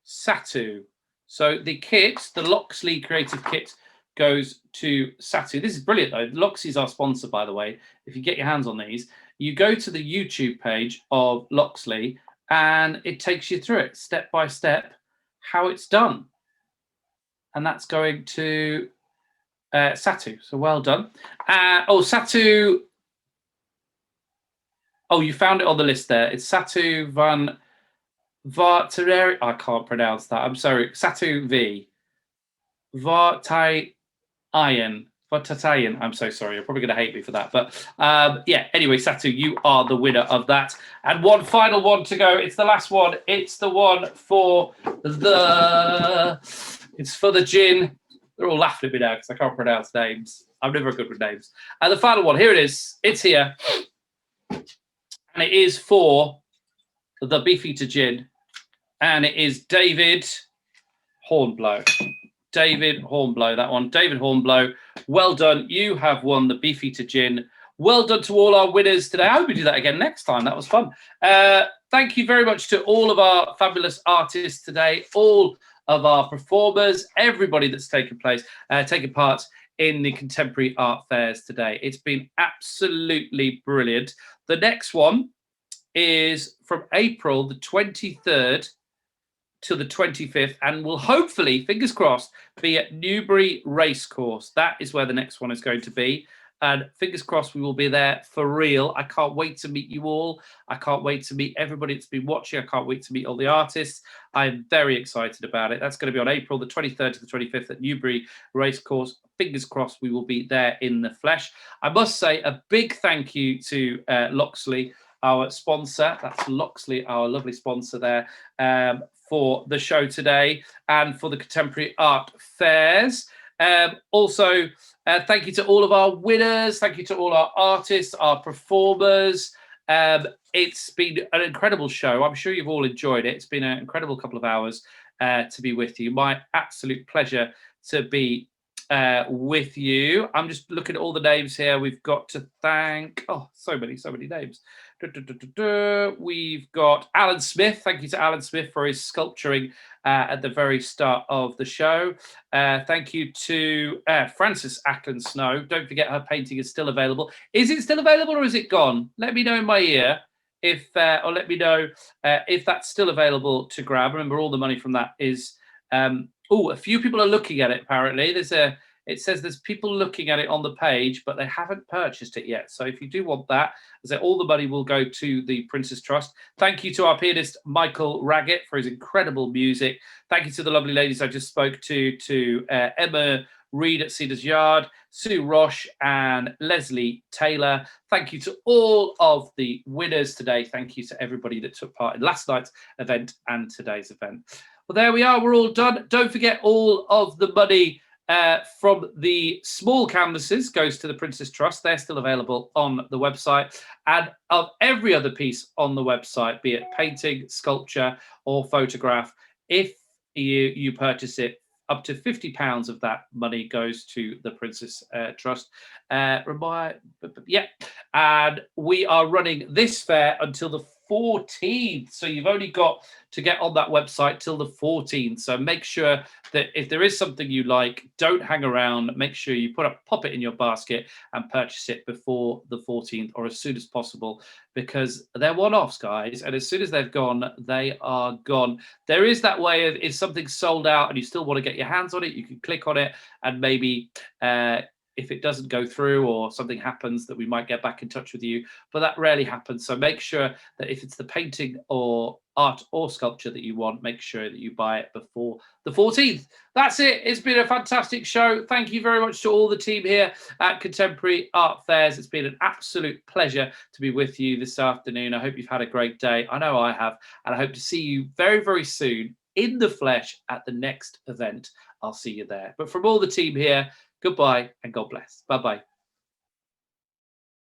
A: So the kit, the Loxley Creative Kit, goes to Satu. This is brilliant though. Loxley's our sponsor, by the way. If you get your hands on these, you go to the YouTube page of Loxley and it takes you through it step by step how it's done. And that's going to Satu. So well done. Satu. Oh, you found it on the list there. It's Satu van Vartareri. I can't pronounce that. I'm sorry. Satu V. Vartayan. I'm so sorry. You're probably going to hate me for that. But anyway, Satu, you are the winner of that. And one final one to go. It's the last one. It's the one for the gin. They're all laughing at me now because I can't pronounce names. I'm never good with names. And the final one, here it is. It's here. And it is for the Beefeater gin. And it is David Hornblow. David Hornblow, that one. David Hornblow, well done. You have won the Beefeater gin. Well done to all our winners today. I hope we do that again next time. That was fun. Thank you very much to all of our fabulous artists today, all of our performers, everybody that's taken part in the contemporary art fairs today. It's been absolutely brilliant. The next one is from April the 23rd to the 25th and will hopefully, fingers crossed, be at Newbury Racecourse. That is where the next one is going to be. And fingers crossed we will be there for real. I can't wait to meet you all. I can't wait to meet everybody that's been watching. I can't wait to meet all the artists. I'm very excited about it. That's going to be on April the 23rd to the 25th at Newbury Racecourse. Fingers crossed we will be there in the flesh. I must say a big thank you to Lesley, our sponsor. That's Lesley, our lovely sponsor there, for the show today and for the contemporary art fairs. Also, thank you to all of our winners. Thank you to all our artists, our performers. It's been an incredible show. I'm sure you've all enjoyed it. It's been an incredible couple of hours to be with you. My absolute pleasure to be with you. I'm just looking at all the names here. We've got to thank, so many names. We've got Alan Smith. Thank you to Alan Smith for his sculpturing at the very start of the show. Thank you to Frances Ackland Snow. Don't forget her painting is still available. Is it still available or is it gone? Let me know in my ear if, or let me know if that's still available to grab. Remember, all the money from that is. A few people are looking at it. Apparently, it says there's people looking at it on the page, but they haven't purchased it yet. So if you do want that, all the money will go to the Prince's Trust. Thank you to our pianist, Michael Raggett, for his incredible music. Thank you to the lovely ladies I just spoke to Emma Reed at Cedars Yard, Sue Roche and Lesley Taylor. Thank you to all of the winners today. Thank you to everybody that took part in last night's event and today's event. Well, there we are. We're all done. Don't forget, all of the money from the small canvases goes to the Prince's Trust. They're still available on the website. And of every other piece on the website, be it painting, sculpture, or photograph, if you purchase it, up to £50 of that money goes to the Prince's Trust. And we are running this fair until the 14th. So you've only got to get on that website till the 14th. So make sure that if there is something you like, don't hang around. Make sure you pop it in your basket and purchase it before the 14th or as soon as possible, because they're one-offs, guys. And as soon as they've gone, they are gone. There is that way of, if something's sold out and you still want to get your hands on it, you can click on it and maybe if it doesn't go through or something happens, that we might get back in touch with you, but that rarely happens. So make sure that if it's the painting or art or sculpture that you want, make sure that you buy it before the 14th. That's it. It's been a fantastic show. Thank you very much to all the team here at Contemporary Art Fairs. It's been an absolute pleasure to be with you this afternoon. I hope you've had a great day. I know I have, and I hope to see you very, very soon in the flesh at the next event. I'll see you there. But from all the team here, goodbye and God bless. Bye-bye.